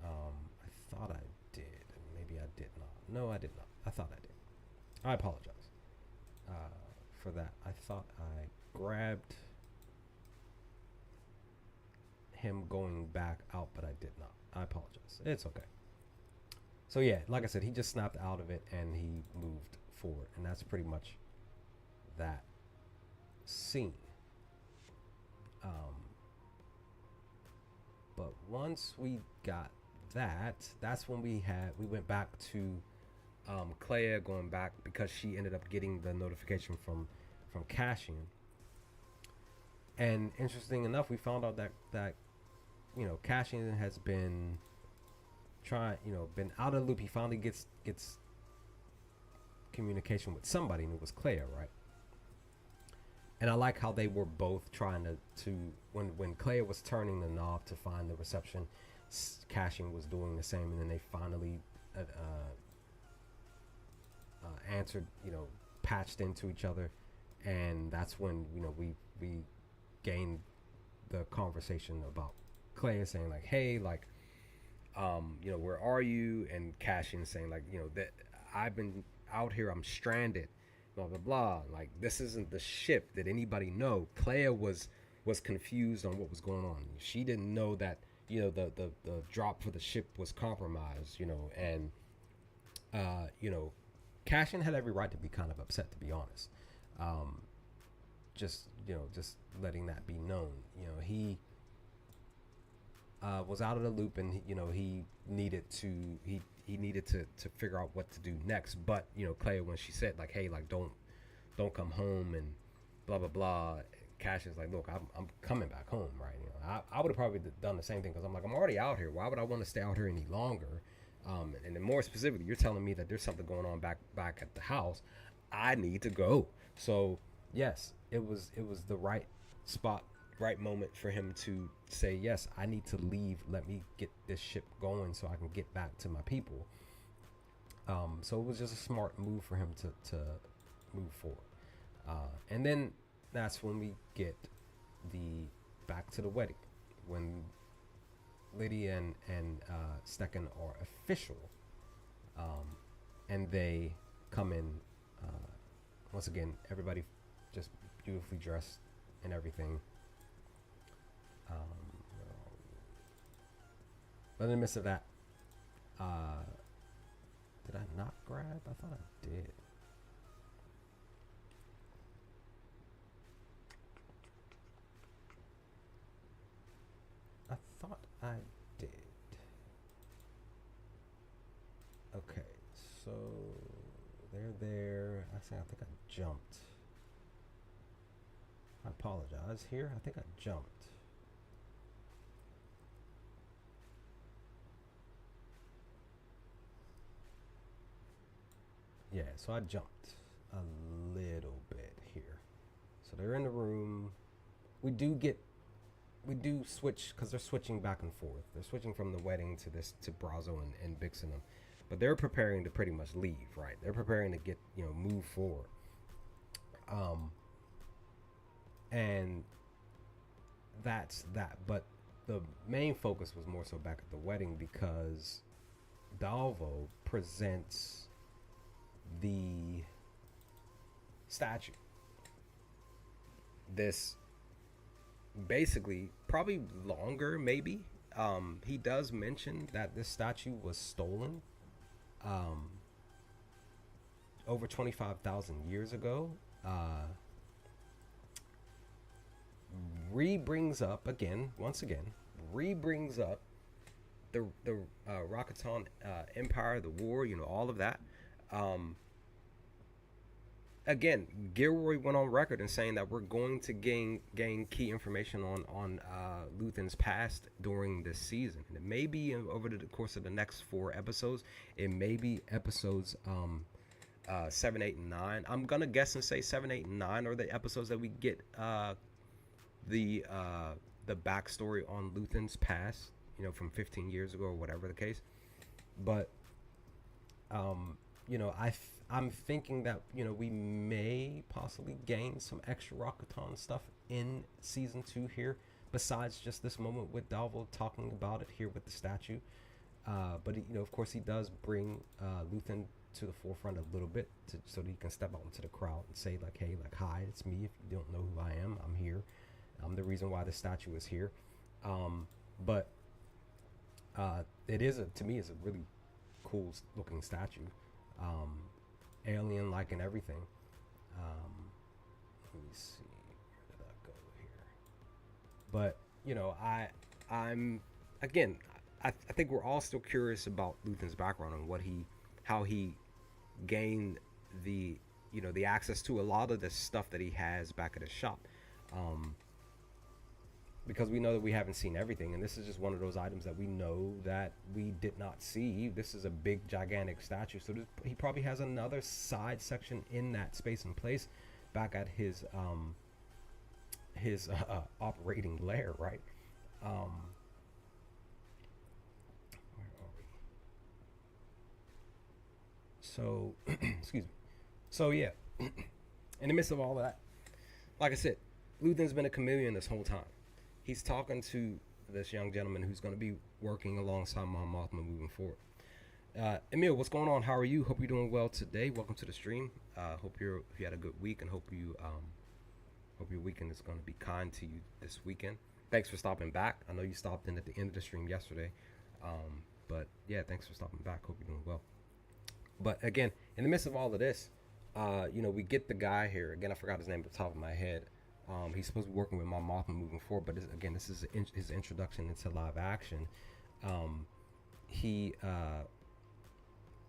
I thought I did, and maybe I did not. No, I did not. I thought I did. I apologize for that. I thought I grabbed him going back out, but I did not. I apologize. It's okay. So yeah, like I said, he just snapped out of it and he moved forward, and that's pretty much that scene. But once we got that, that's when we went back to Clea going back, because she ended up getting the notification from Cassian. And interesting enough, we found out that Cassian has been been out of the loop. He finally gets communication with somebody, and it was Clea, right? And I like how they were both trying to when Clea was turning the knob to find the reception, Cassian was doing the same, and then they finally answered, patched into each other, and that's when we gained the conversation about Clea saying like, hey, like, where are you? And Cassian saying like, that I've been out here, I'm stranded, blah blah blah. Like, this isn't the ship. Did anybody know? Clea was confused on what was going on. She didn't know that the drop for the ship was compromised. And Cassian had every right to be kind of upset, to be honest. Just letting that be known. He was out of the loop, and he needed to figure out what to do next. But Clea, when she said like, hey, like, don't come home and blah blah blah, Cassian's like, look, I'm coming back home, right? I would have probably done the same thing, because I'm like, I'm already out here. Why would I want to stay out here any longer? And then more specifically, you're telling me that there's something going on back at the house. I need to go. So yes, it was the right spot, right moment for him to say, yes, I need to leave. Let me get this ship going so I can get back to my people. So it was just a smart move for him to move forward. And then that's when we get the back to the wedding, when Lydia and Stecken are official, um, and they come in. Uh, Once again, everybody just beautifully dressed and everything. Um, but in the midst of that, uh, did I not grab? I thought I did. I thought I did. Okay, so they're there. Actually, I think I jumped. I apologize here. I think I jumped. Yeah, so I jumped a little bit here. So they're in the room. We do get, we do switch because they're switching back and forth. They're switching from the wedding to this to Brazo and Bixenham, but they're preparing to pretty much leave. Right? They're preparing to get move forward. Um, and that's that. But the main focus was more so back at the wedding because Dalvo presents the statue. This basically probably longer, maybe. He does mention that this statue was stolen um, over 25,000 years ago. Brings up again, once again, brings up the Rakatan Empire, the war, all of that. Um, Again, Gilroy went on record and saying that we're going to gain key information on Luthen's past during this season. And it may be over the course of the next 4 episodes. It may be episodes 7, 8, and 9. I'm gonna guess and say 7, 8, and 9 are the episodes that we get the backstory on Luthen's past, from 15 years ago or whatever the case. But I'm thinking that we may possibly gain some extra Rakatan stuff in season 2 here, besides just this moment with Dalvo talking about it here with the statue. But of course, he does bring Luthen to the forefront a little bit, so that he can step out into the crowd and say like, "Hey, like, hi, it's me. If you don't know who I am, I'm here. I'm the reason why the statue is here." But it is to me, is a really cool looking statue. Alien like and everything. Let me see, where did I go here? But I'm again, I think we're all still curious about Luthen's background and how he gained the access to a lot of the stuff that he has back at his shop. Because we know that we haven't seen everything, and this is just one of those items that we know that we did not see. This is a big, gigantic statue, so he probably has another side section in that space and place, back at his operating lair, right? Where are we? So, excuse me. So yeah, in the midst of all of that, like I said, Luthen's been a chameleon this whole time. He's talking to this young gentleman who's going to be working alongside Mon Mothma moving forward. Emil, what's going on? How are you? Hope you're doing well today. Welcome to the stream. Hope you had a good week, and hope your weekend is going to be kind to you this weekend. Thanks for stopping back. I know you stopped in at the end of the stream yesterday, but yeah, thanks for stopping back. Hope you're doing well. But again, in the midst of all of this, we get the guy here. Again, I forgot his name at the top of my head. He's supposed to be working with Mon Mothma moving forward, but this is his introduction into live action. He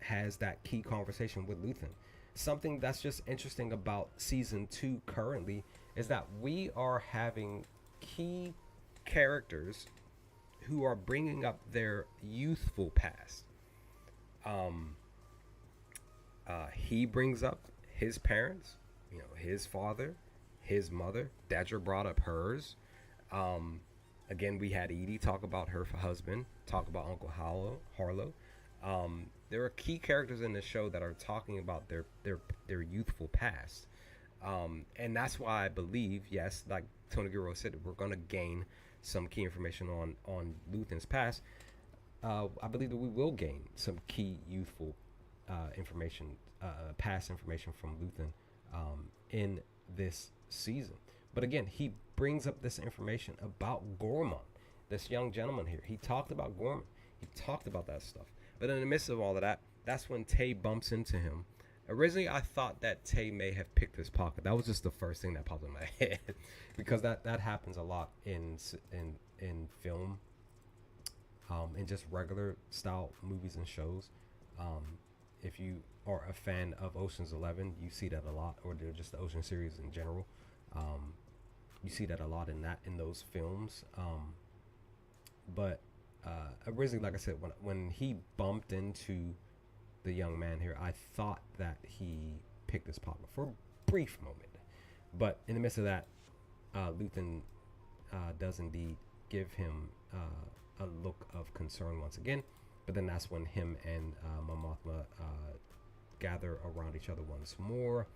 has that key conversation with Luthen. Something that's just interesting about season 2 currently is that we are having key characters who are bringing up their youthful past. He brings up his parents, his father, his mother. Dedra brought up hers. Again, we had Edie talk about her husband, talk about Uncle Harlow. There are key characters in the show that are talking about their youthful past, and that's why I believe, yes, like Tony Giro said, we're going to gain some key information on Luthen's past, I believe that we will gain some key youthful information, past information from Luthen in this season. But again, he brings up this information about Gorman, this young gentleman here. He talked about Gorman. He talked about that stuff. But in the midst of all of that, that's when Tay bumps into him. Originally, I thought that Tay may have picked his pocket. That was just the first thing that popped in my head, because that happens a lot in film, in just regular style movies and shows. If you are a fan of Ocean's 11, you see that a lot, or just the Ocean series in general. You see that a lot in those films. But originally, like I said, when he bumped into the young man here, I thought that he picked his pocket for a brief moment. But in the midst of that, Luthen does indeed give him a look of concern once again. But then that's when him and Mon Mothma gather around each other once more.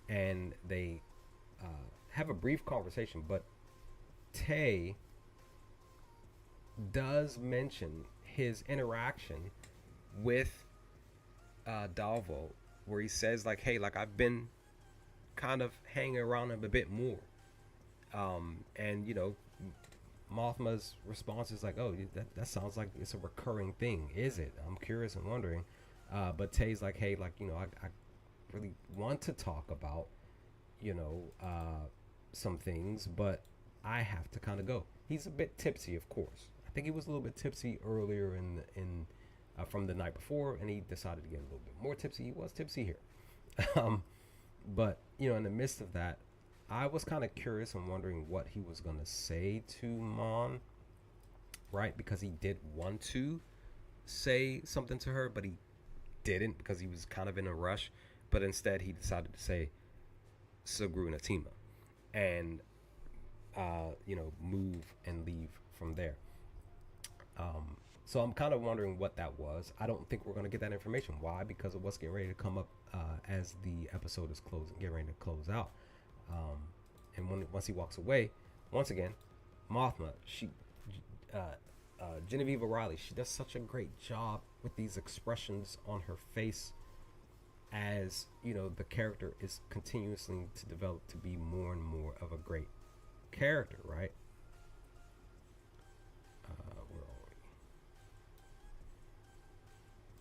And they have a brief conversation. But Tay does mention his interaction with Dalvo, where he says, like, hey, like, I've been kind of hanging around him a bit more. And, you know, Mothma's response is like, oh, that sounds like it's a recurring thing. Is it? I'm curious and wondering. But Tay's like, hey, like, you know, I really want to talk about, you know, some things, but I have to kind of go. He's a bit tipsy, of course. I think he was a little bit tipsy earlier in from the night before, and he decided to get a little bit more tipsy. He was tipsy here. But, you know, in the midst of that, I was kind of curious and wondering what he was going to say to Mon, right? Because he did want to say something to her, but he didn't, because he was kind of in a rush. But instead, he decided to say Sagru and Atima, and, you know, move and leave from there. So I'm kind of wondering what that was. I don't think we're going to get that information. Why? Because of what's getting ready to come up as the episode is closing, getting ready to close out. And once he walks away, once again, Mothma, Genevieve O'Reilly, she does such a great job with these expressions on her face, as, you know, the character is continuously to develop to be more and more of a great character, right? Where are we?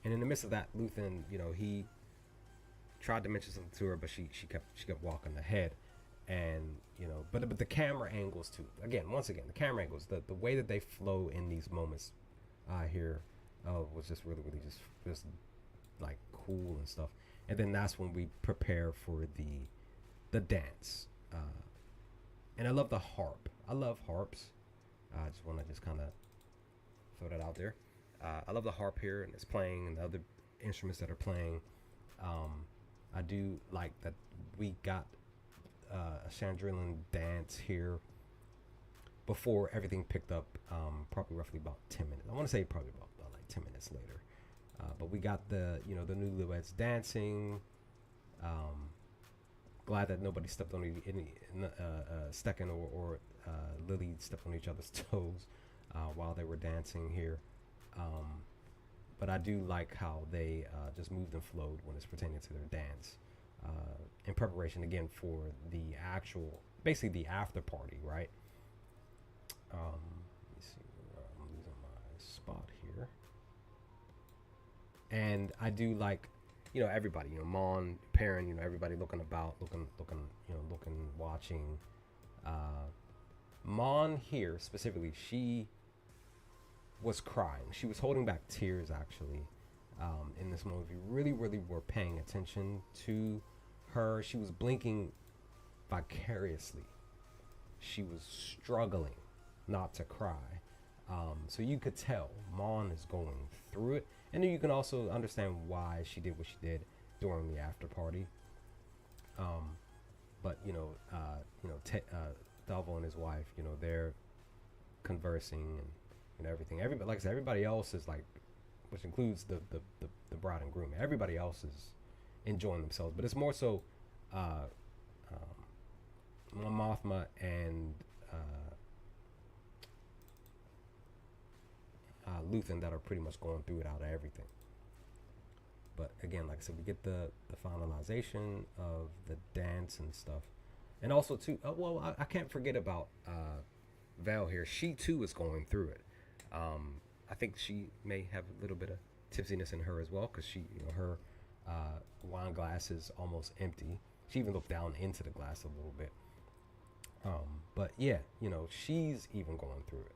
And in the midst of that, Luthen, you know, he tried to mention something to her, but she kept walking ahead. And, you know, but the camera angles too. Once again, the camera angles, the way that they flow in these moments here was just really just like cool and stuff. And then that's when we prepare for the dance. And I love the harp. I love harps. I just want to kind of throw that out there. I love the harp here, and it's playing, and the other instruments that are playing. I do like that we got a Chandrilan dance here before everything picked up, probably roughly about 10 minutes. I want to say probably about like 10 minutes later. But we got the newlyweds dancing. Glad that nobody stepped on any Stecken or Lily stepped on each other's toes while they were dancing here. But I do like how they just moved and flowed when it's pertaining to their dance. In preparation again for the actual, basically the after party, right? Let me see, I'm losing my spot here. And I do like, you know, everybody, you know, Mon, Perrin, you know, everybody looking about, looking, watching. Mon here specifically, she was crying. She was holding back tears, actually, in this moment. If you really were paying attention to her, she was blinking vicariously. She was struggling not to cry. So you could tell Mon is going through it. And then you can also understand why she did what she did during the after party. But Dalvo and his wife, you know, they're conversing and everything. Everybody, like I said, everybody else is like, which includes the bride and groom. Everybody else is enjoying themselves, but it's more so Mothma and Luthen that are pretty much going through it out of everything. But again, like I said, we get the finalization of the dance and stuff, and also too. I can't forget about Val here. She too is going through it. I think she may have a little bit of tipsiness in her as well, because she, her wine glass is almost empty. She even looked down into the glass a little bit. But yeah, she's even going through it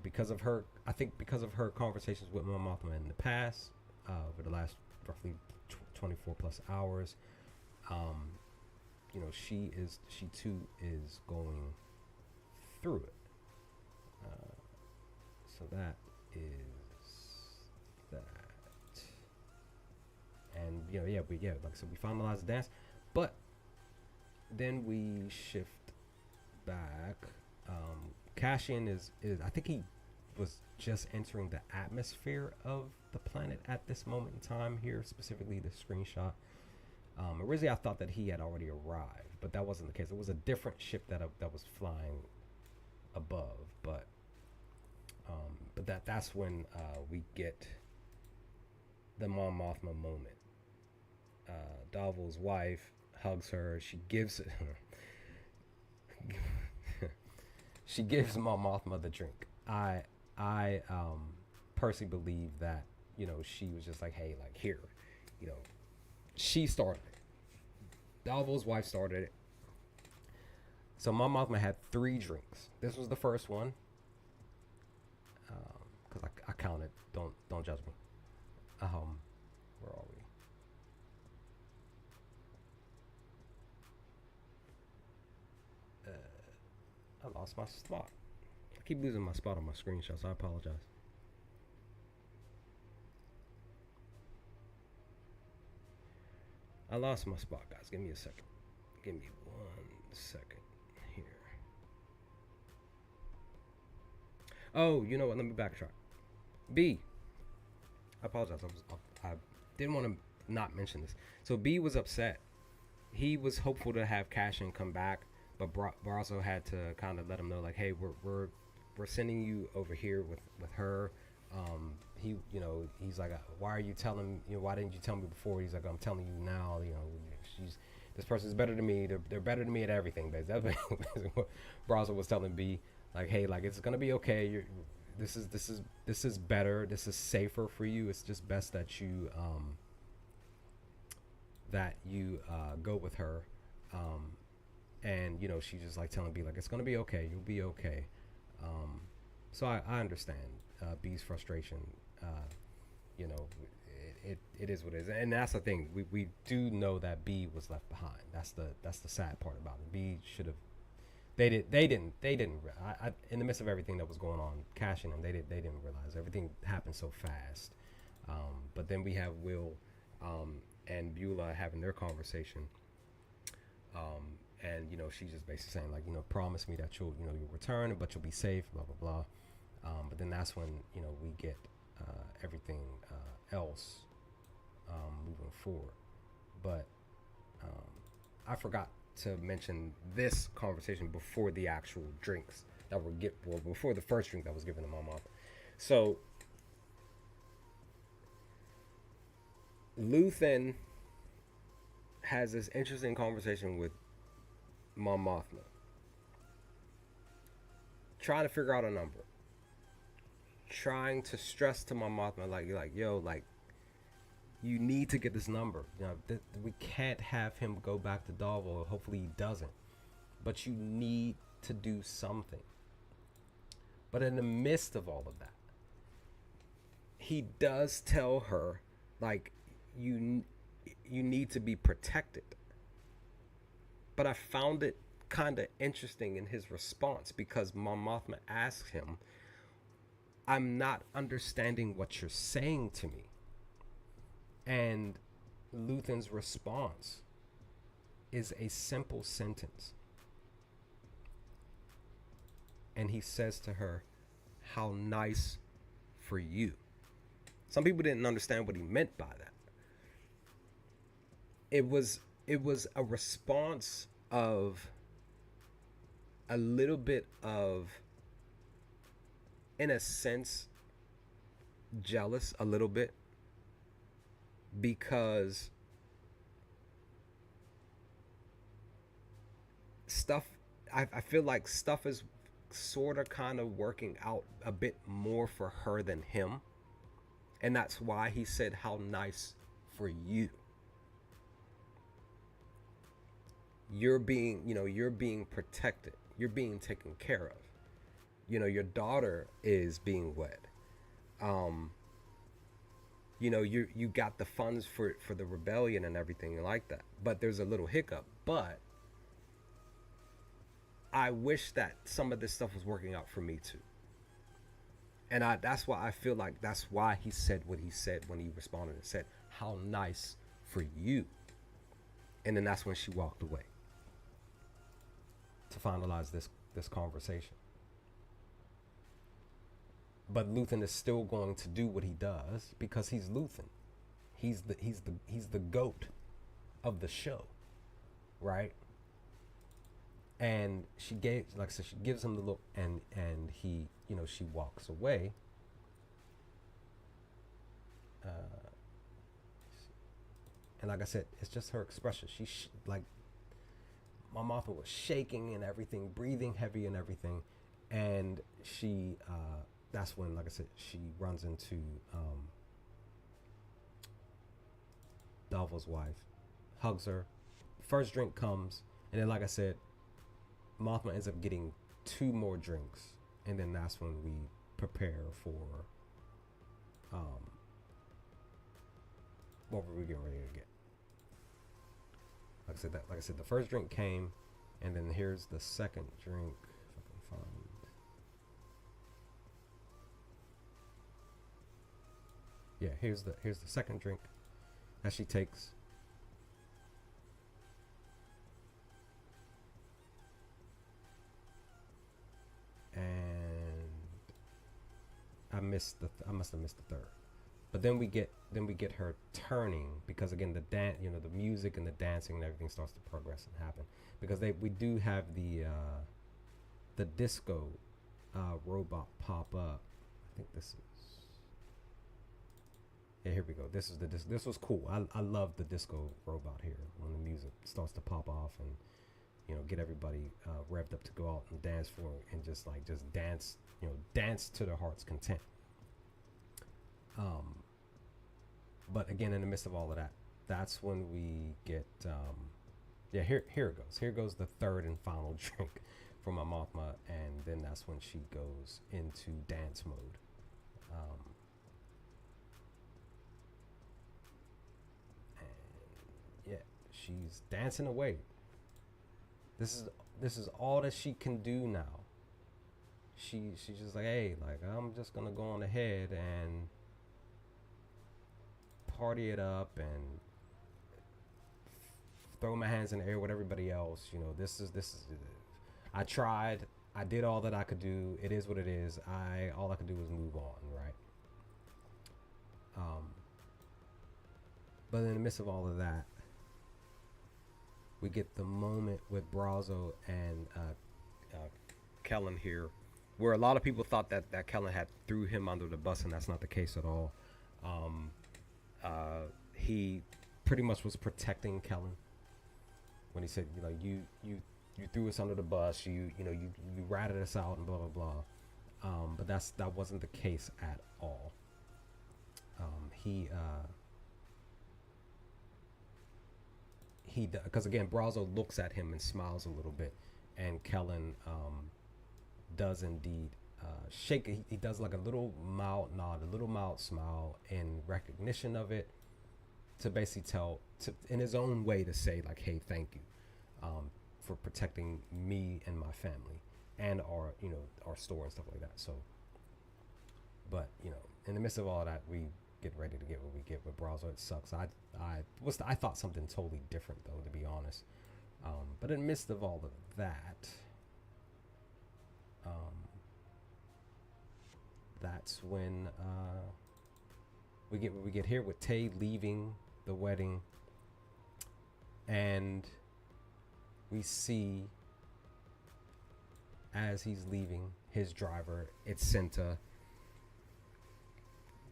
because of her. I think because of her conversations with Mon Mothma in the past, over the last roughly 24 plus hours. She too is going through it. So that is that. And like I said, we finalized the dance, but then we shift back. Cassian is I think he was just entering the atmosphere of the planet at this moment in time here, specifically the screenshot. Originally I thought that he had already arrived, but that wasn't the case. It was a different ship that was flying above, but that's when we get the Mon Mothma moment. Davul's wife hugs her. She gives she gives Mon Mothma the drink. I personally believe that she was just like, hey, like, here, she started it. Davul's wife started it. So Mon Mothma had 3 drinks. This was the first one, because I counted. Don't judge me. Where are we? I lost my spot. I keep losing my spot on my screenshot, so I apologize. I lost my spot, guys. Give me a second. Give me 1 second here. Oh, you know what? Let me backtrack. B. I apologize. I didn't want to not mention this. So B was upset. He was hopeful to have Cassian come back, but Barzo had to kind of let him know, like, hey, we're sending you over here with her. He's like, why are you telling? Why didn't you tell me before? He's like, I'm telling you now. This person's better than me. They're better than me at everything. That's basically what Barzo was telling B. Like, hey, like, it's gonna be okay. This is better. This is safer for you. It's just best that you go with her. And she's just like telling B, like, it's gonna be okay. You'll be okay. So I understand B's frustration. It is what it is, and that's the thing. We do know that B was left behind. That's the sad part about it. B should have. They didn't. In the midst of everything that was going on, Cassian and they didn't realize everything happened so fast. But then we have Will and Beulah having their conversation. And she's just basically saying, like, promise me that you'll return, but you'll be safe, blah blah blah. But then that's when we get everything else moving forward. But I forgot to mention this conversation before the actual drinks that were before the first drink that was given to my mom. So Luthen has this interesting conversation with Mon Mothma, trying to figure out a number, trying to stress to Mon Mothma, like yo, like, you need to get this number. We can't have him go back to Davul. Hopefully he doesn't, but you need to do something. But in the midst of all of that, he does tell her, like, you need to be protected. But I found it kind of interesting in his response, because Mon Mothma asks him, I'm not understanding what you're saying to me. And Luthen's response is a simple sentence. And he says to her, how nice for you. Some people didn't understand what he meant by that. It was a response of a little bit of, in a sense, jealous a little bit, because stuff, I feel like stuff is sort of kind of working out a bit more for her than him. And that's why he said, how nice for you. You're being, you're being protected. You're being taken care of. Your daughter is being wed. Um, you got the funds for the rebellion and everything like that. But there's a little hiccup. But I wish that some of this stuff was working out for me too. And that's why I feel like that's why he said what he said when he responded and said, how nice for you. And then that's when she walked away to finalize this conversation. But Luthen is still going to do what he does because he's Luthen. He's the goat of the show, right? And she gave, like I said, she gives him the look, and he, she walks away. And like I said, it's just her expression. Like, my Martha was shaking and everything, breathing heavy and everything, and she, that's when, like I said, she runs into Dalvo's wife, hugs her. First drink comes, and then, like I said, Mothma ends up getting 2 more drinks, and then that's when we prepare for what were we getting ready to get. Like I said, the first drink came, and then here's the second drink. If I can find. Yeah, here's the second drink that she takes. And I must have missed the third. But then we get her turning, because again the music and the dancing and everything starts to progress and happen, because we do have the disco robot pop up. I think this is, yeah, here we go. This was cool. I love the disco robot here when the music starts to pop off and get everybody revved up to go out and dance for it, and just dance, dance to their heart's content. But again, in the midst of all of that, that's when we get, here it goes. Here goes the third and final drink from my Mothma, and then that's when she goes into dance mode. And yeah, she's dancing away. This is all that she can do now. She's just like, hey, like, I'm just gonna go on ahead and party it up and throw my hands in the air with everybody else. This is I tried. I did all that I could do. It is what it is. All I could do was move on, right? But in the midst of all of that, we get the moment with Brazo and Kellen here, where a lot of people thought that Kellen had threw him under the bus, and that's not the case at all. He pretty much was protecting Kellen when he said, you threw us under the bus, you ratted us out and blah blah blah. But that wasn't the case at all. Because again, Brazo looks at him and smiles a little bit, and Kellen does indeed shake. He does like a little mild nod, a little mild smile in recognition of it, to basically in his own way, to say like, hey, thank you for protecting me and my family and our store and stuff like that. So, but in the midst of all of that, we get ready to get what we get with Brazo. It sucks. I thought something totally different, though, to be honest. But in the midst of all of that, that's when we get what we get here with Tay leaving the wedding, and we see as he's leaving his driver, it's Cinta.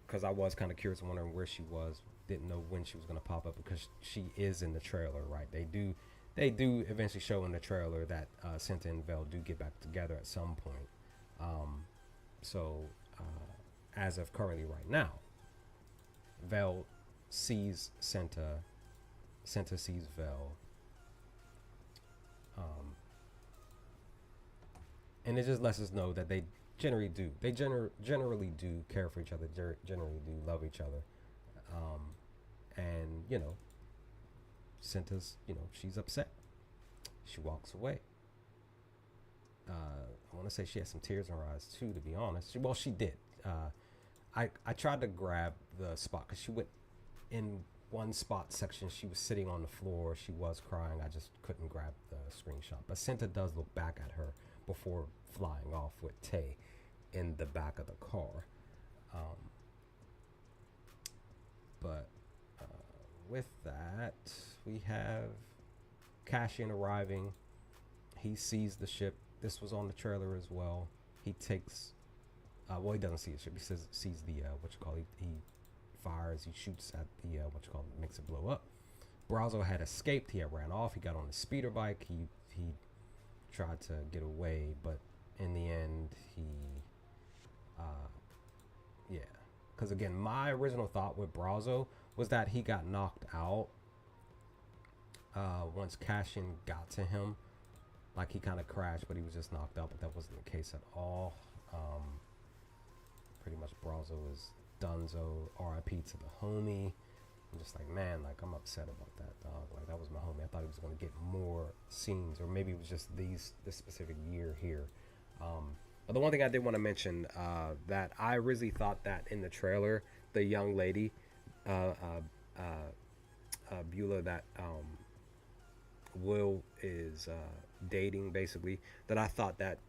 Because I was kind of curious, wondering where she was. Didn't know when she was going to pop up because she is in the trailer, right? They do eventually show in the trailer that Cinta and Vel do get back together at some point. Um, so as of currently right now, Vel sees Cinta. Cinta sees Vel. Um, and it just lets us know that they generally do. They generally do care for each other. Generally do love each other. Um, and Cinta's, she's upset. She walks away. I want to say she had some tears in her eyes too. To be honest, she did. I tried to grab the spot because she went in one spot section. She was sitting on the floor. She was crying. I just couldn't grab the screenshot. But Cinta does look back at her before flying off with Tay in the back of the car. But with that, we have Cassian arriving. He sees the ship. This was on the trailer as well. He takes, he doesn't see the ship. He sees the, he fires, he shoots at the, makes it blow up. Brazo had escaped. He had ran off. He got on the speeder bike. He tried to get away, but in the end, yeah. Because again, my original thought with Brazo was that he got knocked out once Cassian got to him. Like he kind of crashed, but he was just knocked out. But that wasn't the case at all. Pretty much Brazo is Dunzo. R.I.P. to the homie. I'm just like, man, like I'm upset about that, dog. Like that was my homie. I thought he was gonna get more scenes, or maybe it was just this specific year here. But the one thing I did want to mention, that I originally thought that in the trailer, the young lady, Beulah, that Will is dating, basically, that I thought that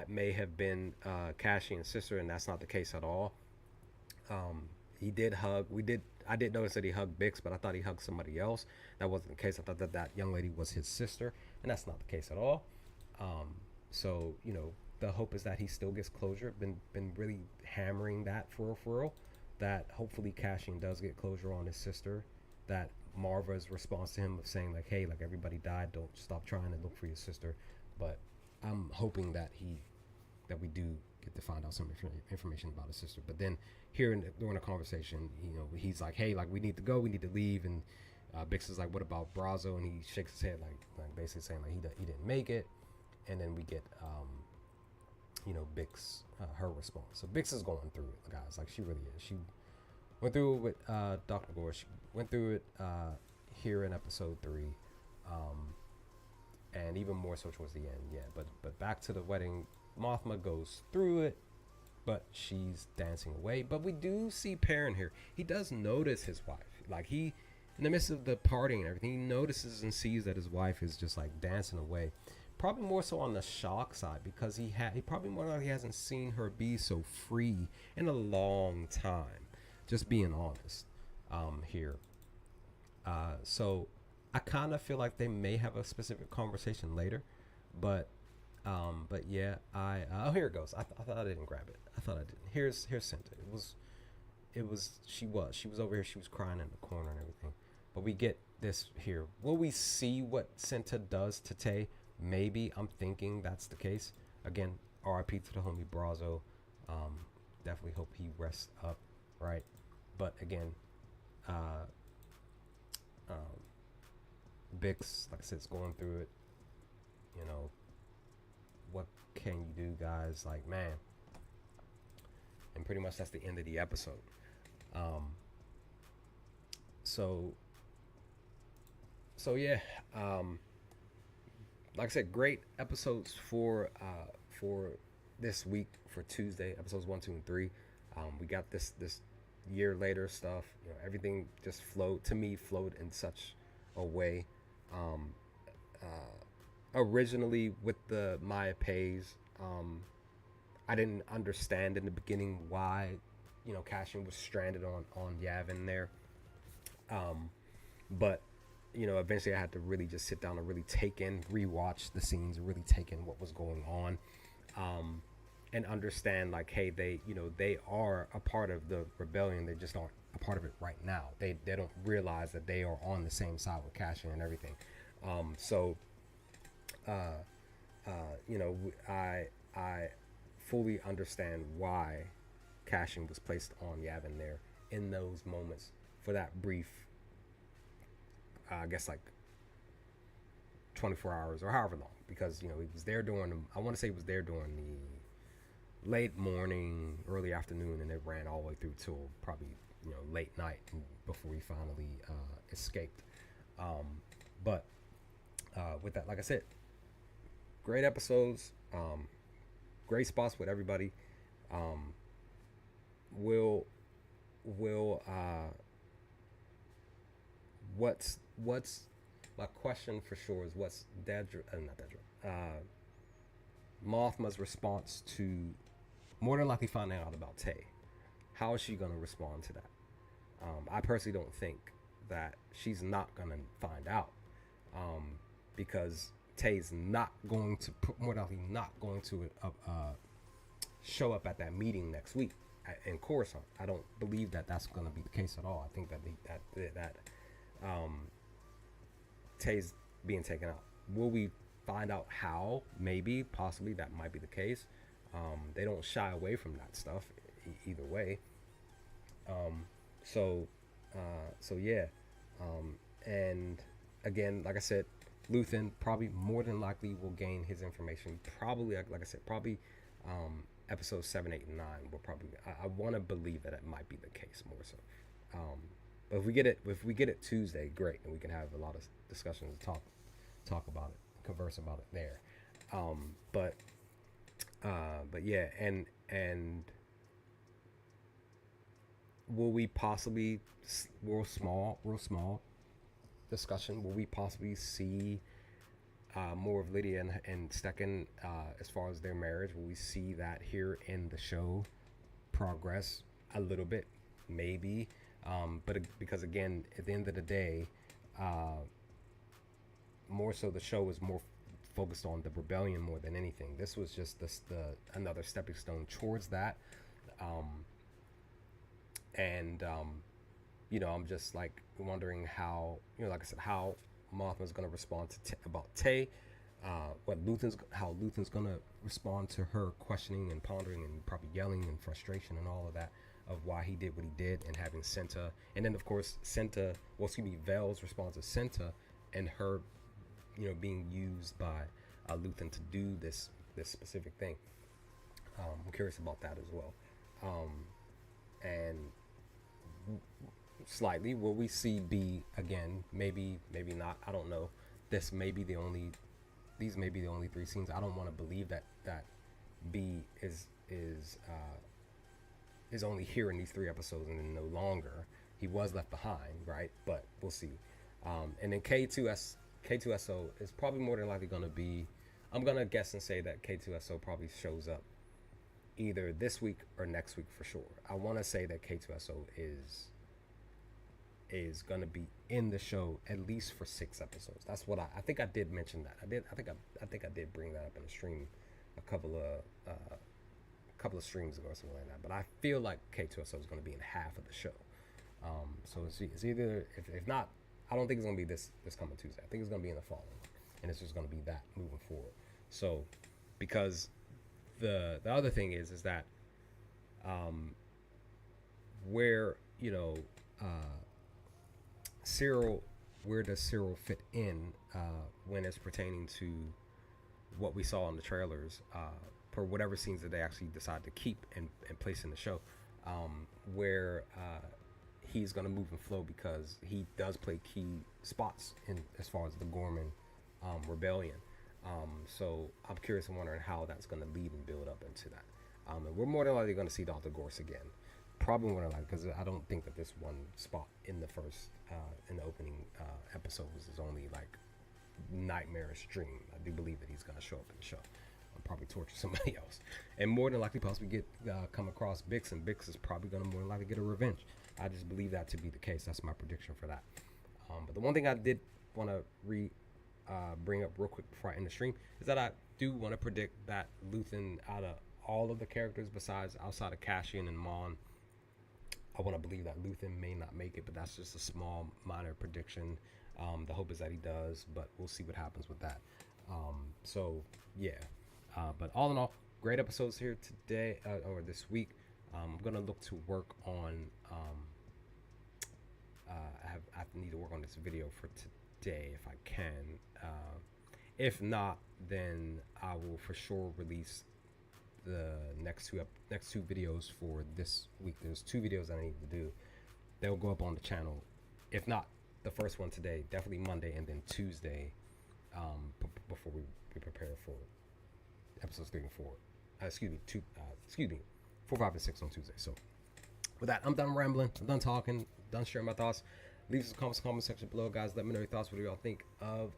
may have been Cassian's sister, and that's not the case at all. He did hug. I did notice that he hugged Bix, but I thought he hugged somebody else. That wasn't the case. I thought that young lady was his sister, and that's not the case at all. So the hope is that he still gets closure. Been really hammering that for real. That hopefully Cassian does get closure on his sister. That Marva's response to him of saying like, hey, like everybody died, don't stop trying to look for your sister. But I'm hoping that we do get to find out some information about his sister. But then during the conversation, he's like, hey, like we need to go, we need to leave. And Bix is like, what about Brazo? And he shakes his head like basically saying like he didn't make it. And then we get Bix, her response. So Bix is going through it, guys. Like she really is. She went through it with Dr. Gore. She went through it here in episode 3, and even more so towards the end. Yeah, but back to the wedding. Mothma goes through it, but she's dancing away. But we do see Perrin here. He does notice his wife. Like in the midst of the partying and everything, he notices and sees that his wife is just like dancing away. Probably more so on the shock side because he probably more like he hasn't seen her be so free in a long time. Just being honest, here. So I kind of feel like they may have a specific conversation later, but yeah, here it goes. I thought I didn't grab it. I thought I didn't. Here's Cinta. She was over here. She was crying in the corner and everything. But we get this here. Will we see what Cinta does to Tay? Maybe. I'm thinking that's the case. Again, R.I.P. to the homie Brazo. Definitely hope he rests up, right? But again, Bix, like I said, is going through it. What can you do, guys? Like, man. And pretty much that's the end of the episode. So yeah. Like I said, great episodes for this week, for Tuesday, episodes 1, 2, and 3. We got this year later stuff. Everything just flowed in such a way. Originally with the Maya Pays, I didn't understand in the beginning why Cassian was stranded on Yavin there. But eventually I had to really just sit down and really rewatch the scenes, really take in what was going on. and understand like, hey, they, they are a part of the rebellion. They just aren't a part of it right now. They don't realize that they are on the same side with Cassian and everything. So uh, I fully understand why Cassian was placed on Yavin there in those moments for that brief, I guess like 24 hours or however long, because he was there during I want to say he was there during the late morning, early afternoon, and it ran all the way through till probably late night before he finally escaped. But with that, like I said, great episodes, great spots with everybody. Um, will will what's my question for sure is what's not Dedra, Mothma's response to more than likely finding out about Tay. How is she going to respond to that? I personally don't think that she's not going to find out, because Tay's not going to more than likely not going to show up at that meeting next week in Coruscant. I don't believe that that's going to be the case at all. I think that Tay's being taken out. Will we find out how? Maybe, possibly, that might be the case. They don't shy away from that stuff either way. So yeah. And again, like I said, Luthen probably more than likely will gain his information. Probably, like I said, probably episodes 7, 8, and 9 will probably. I want to believe that it might be the case more so. But if we get it Tuesday, great, and we can have a lot of discussions and talk about it, converse about it there. But yeah, and will we possibly real small discussion? Will we possibly see more of Lydia and Stecken as far as their marriage? Will we see that here in the show progress a little bit? Maybe. But because again, at the end of the day, more so the show is more focused on the rebellion more than anything. This was just the another stepping stone towards that. I'm just like wondering how, like I said, how Mothma's going to respond to about Tay, how Luthen's going to respond to her questioning and pondering and probably yelling and frustration and all of that of why he did what he did, and having Cinta, and then of course Vel's response to Cinta and her, being used by Luthen to do this specific thing. I'm curious about that as well. And slightly, will we see B again? Maybe not. I don't know. These may be the only 3 scenes. I don't want to believe that B is only here in these 3 episodes and then no longer. He was left behind, right? But we'll see. And then K2SO is probably more than likely going to be. I'm gonna guess and say that K2SO probably shows up either this week or next week for sure. I want to say that K2SO is gonna be in the show at least for 6 episodes. That's what I think I did mention that. I think I did bring that up in a stream a couple of streams ago or something like that. But I feel like K2SO is gonna be in half of the show. So it's either if not, I don't think it's gonna be this coming Tuesday. I think it's gonna be in the following, and it's just gonna be that moving forward. So because the other thing is that where Cyril, where does Cyril fit in when it's pertaining to what we saw in the trailers, for whatever scenes that they actually decide to keep and place in the show, where he's going to move and flow, because he does play key spots in as far as the Gorman rebellion. So I'm curious and wondering how that's going to lead and build up into that. And we're more than likely going to see Dr. Gorse again. Probably more than likely, because I don't think that this one spot in the first, in the opening episodes is only like nightmarish dream. I do believe that he's going to show up in the show and probably torture somebody else. And more than likely possibly come across Bix, and Bix is probably going to more than likely get a revenge. I just believe that to be the case. That's my prediction for that. But the one thing I did want to bring up real quick before I end the stream is that I do want to predict that Luthen, out of all of the characters besides outside of Cassian and Mon. I want to believe that Luthen may not make it, but that's just a small, minor prediction. The hope is that he does, but we'll see what happens with that. So yeah, but all in all, great episodes here today or this week. I'm gonna look to work on. I need to work on this video for today if I can. If not, then I will for sure release the next two videos for this week. There's 2 videos I need to do. They'll go up on the channel. If not the first one today, definitely Monday, and then Tuesday, before we prepare for episodes 3 and 4. Excuse me, 4, 5, and 6 on Tuesday. So with that, I'm done rambling. I'm done talking. Done sharing my thoughts. Leave some comments in the comment section below, guys. Let me know your thoughts. What do y'all think of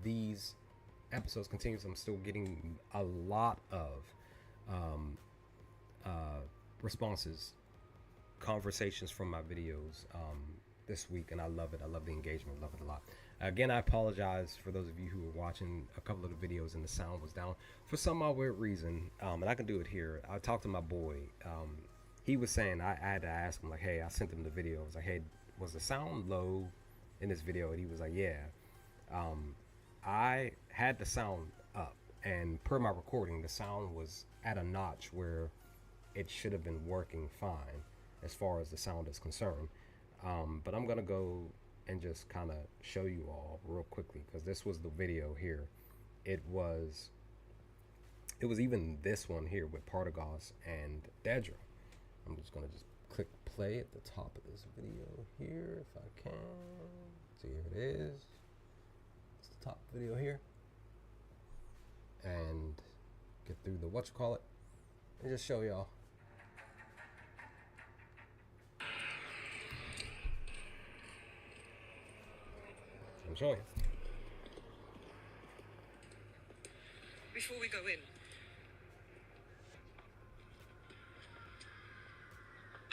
these episodes? Continues. I'm still getting a lot of responses, conversations from my videos this week, and I love it. I love the engagement. Love it a lot. Again, I apologize for those of you who were watching a couple of the videos and the sound was down for some odd weird reason, and I can do it here. I talked to my boy. He was saying, I had to ask him, like, hey, I sent him the video. I was like, hey, was the sound low in this video? And he was like, yeah. I had the sound up, and per my recording, the sound was at a notch where it should have been working fine as far as the sound is concerned. But I'm gonna go and just kind of show you all real quickly, because this was the video here. It was even this one here with Partagas and Dedra. I'm just gonna just click play at the top of this video here if I can. So here it is. It's the top video here. And get through the whatchamacallit and just show y'all. I'm showing you. Before we go in,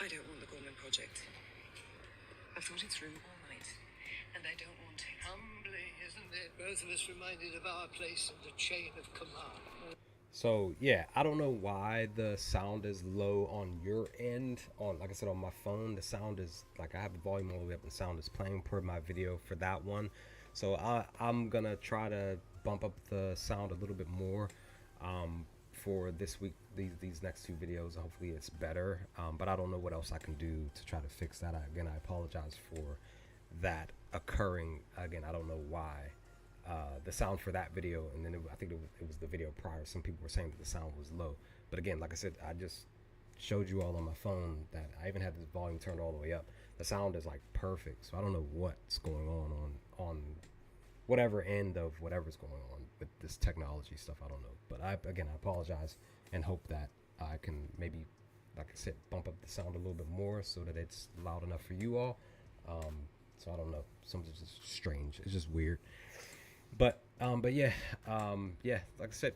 I don't want the Gorman project. I've thought it through all night, and I don't want it. Humbling, isn't it? Both of us reminded of our place in the chain of command. So yeah, I don't know why the sound is low on your end. Like I said, on my phone, the sound is like, I have the volume all the way up and sound is playing per my video for that one. So I'm gonna try to bump up the sound a little bit more for this week, these next 2 videos. Hopefully it's better, but I don't know what else I can do to try to fix that. Again, I apologize for that occurring. Again, I don't know why the sound for that video, and then I think it was the video prior, some people were saying that the sound was low. But again, like I said, I just showed you all on my phone that I even had this volume turned all the way up. The sound is like perfect, so I don't know what's going on whatever end of whatever's going on with this technology stuff. I don't know, but I apologize and hope that I can maybe, like I said, bump up the sound a little bit more so that it's loud enough for you all. So I don't know, something's just strange. It's just weird. But yeah, like I said,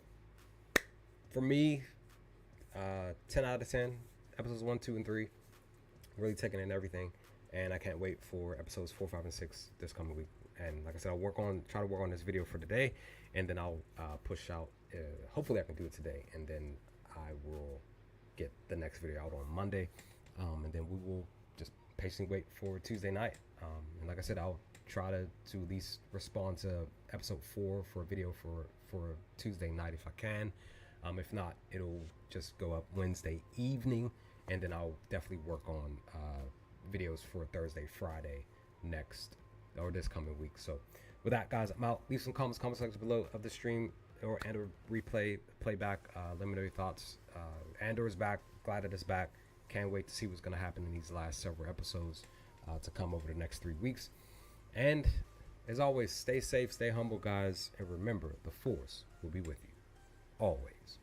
for me, 10 out of 10. Episodes 1, 2, and 3, really taking in everything, and I can't wait for episodes 4, 5, and 6 this coming week. And like I said, I'll try to work on this video for today, and then I'll push out. Hopefully, I can do it today, and then I will get the next video out on Monday, and then we will just patiently wait for Tuesday night. And like I said, I'll try to at least respond to episode 4 for a video for Tuesday night if I can. If not, it'll just go up Wednesday evening, and then I'll definitely work on videos for Thursday, Friday next, or this coming week. So with that, guys, I'm out. Leave some comment section below of the stream and a playback. Let me know your thoughts. Andor is back. Glad that it's back. Can't wait to see what's going to happen in these last several episodes to come over the next 3 weeks. And as always, stay safe, stay humble, guys, and remember, the Force will be with you always.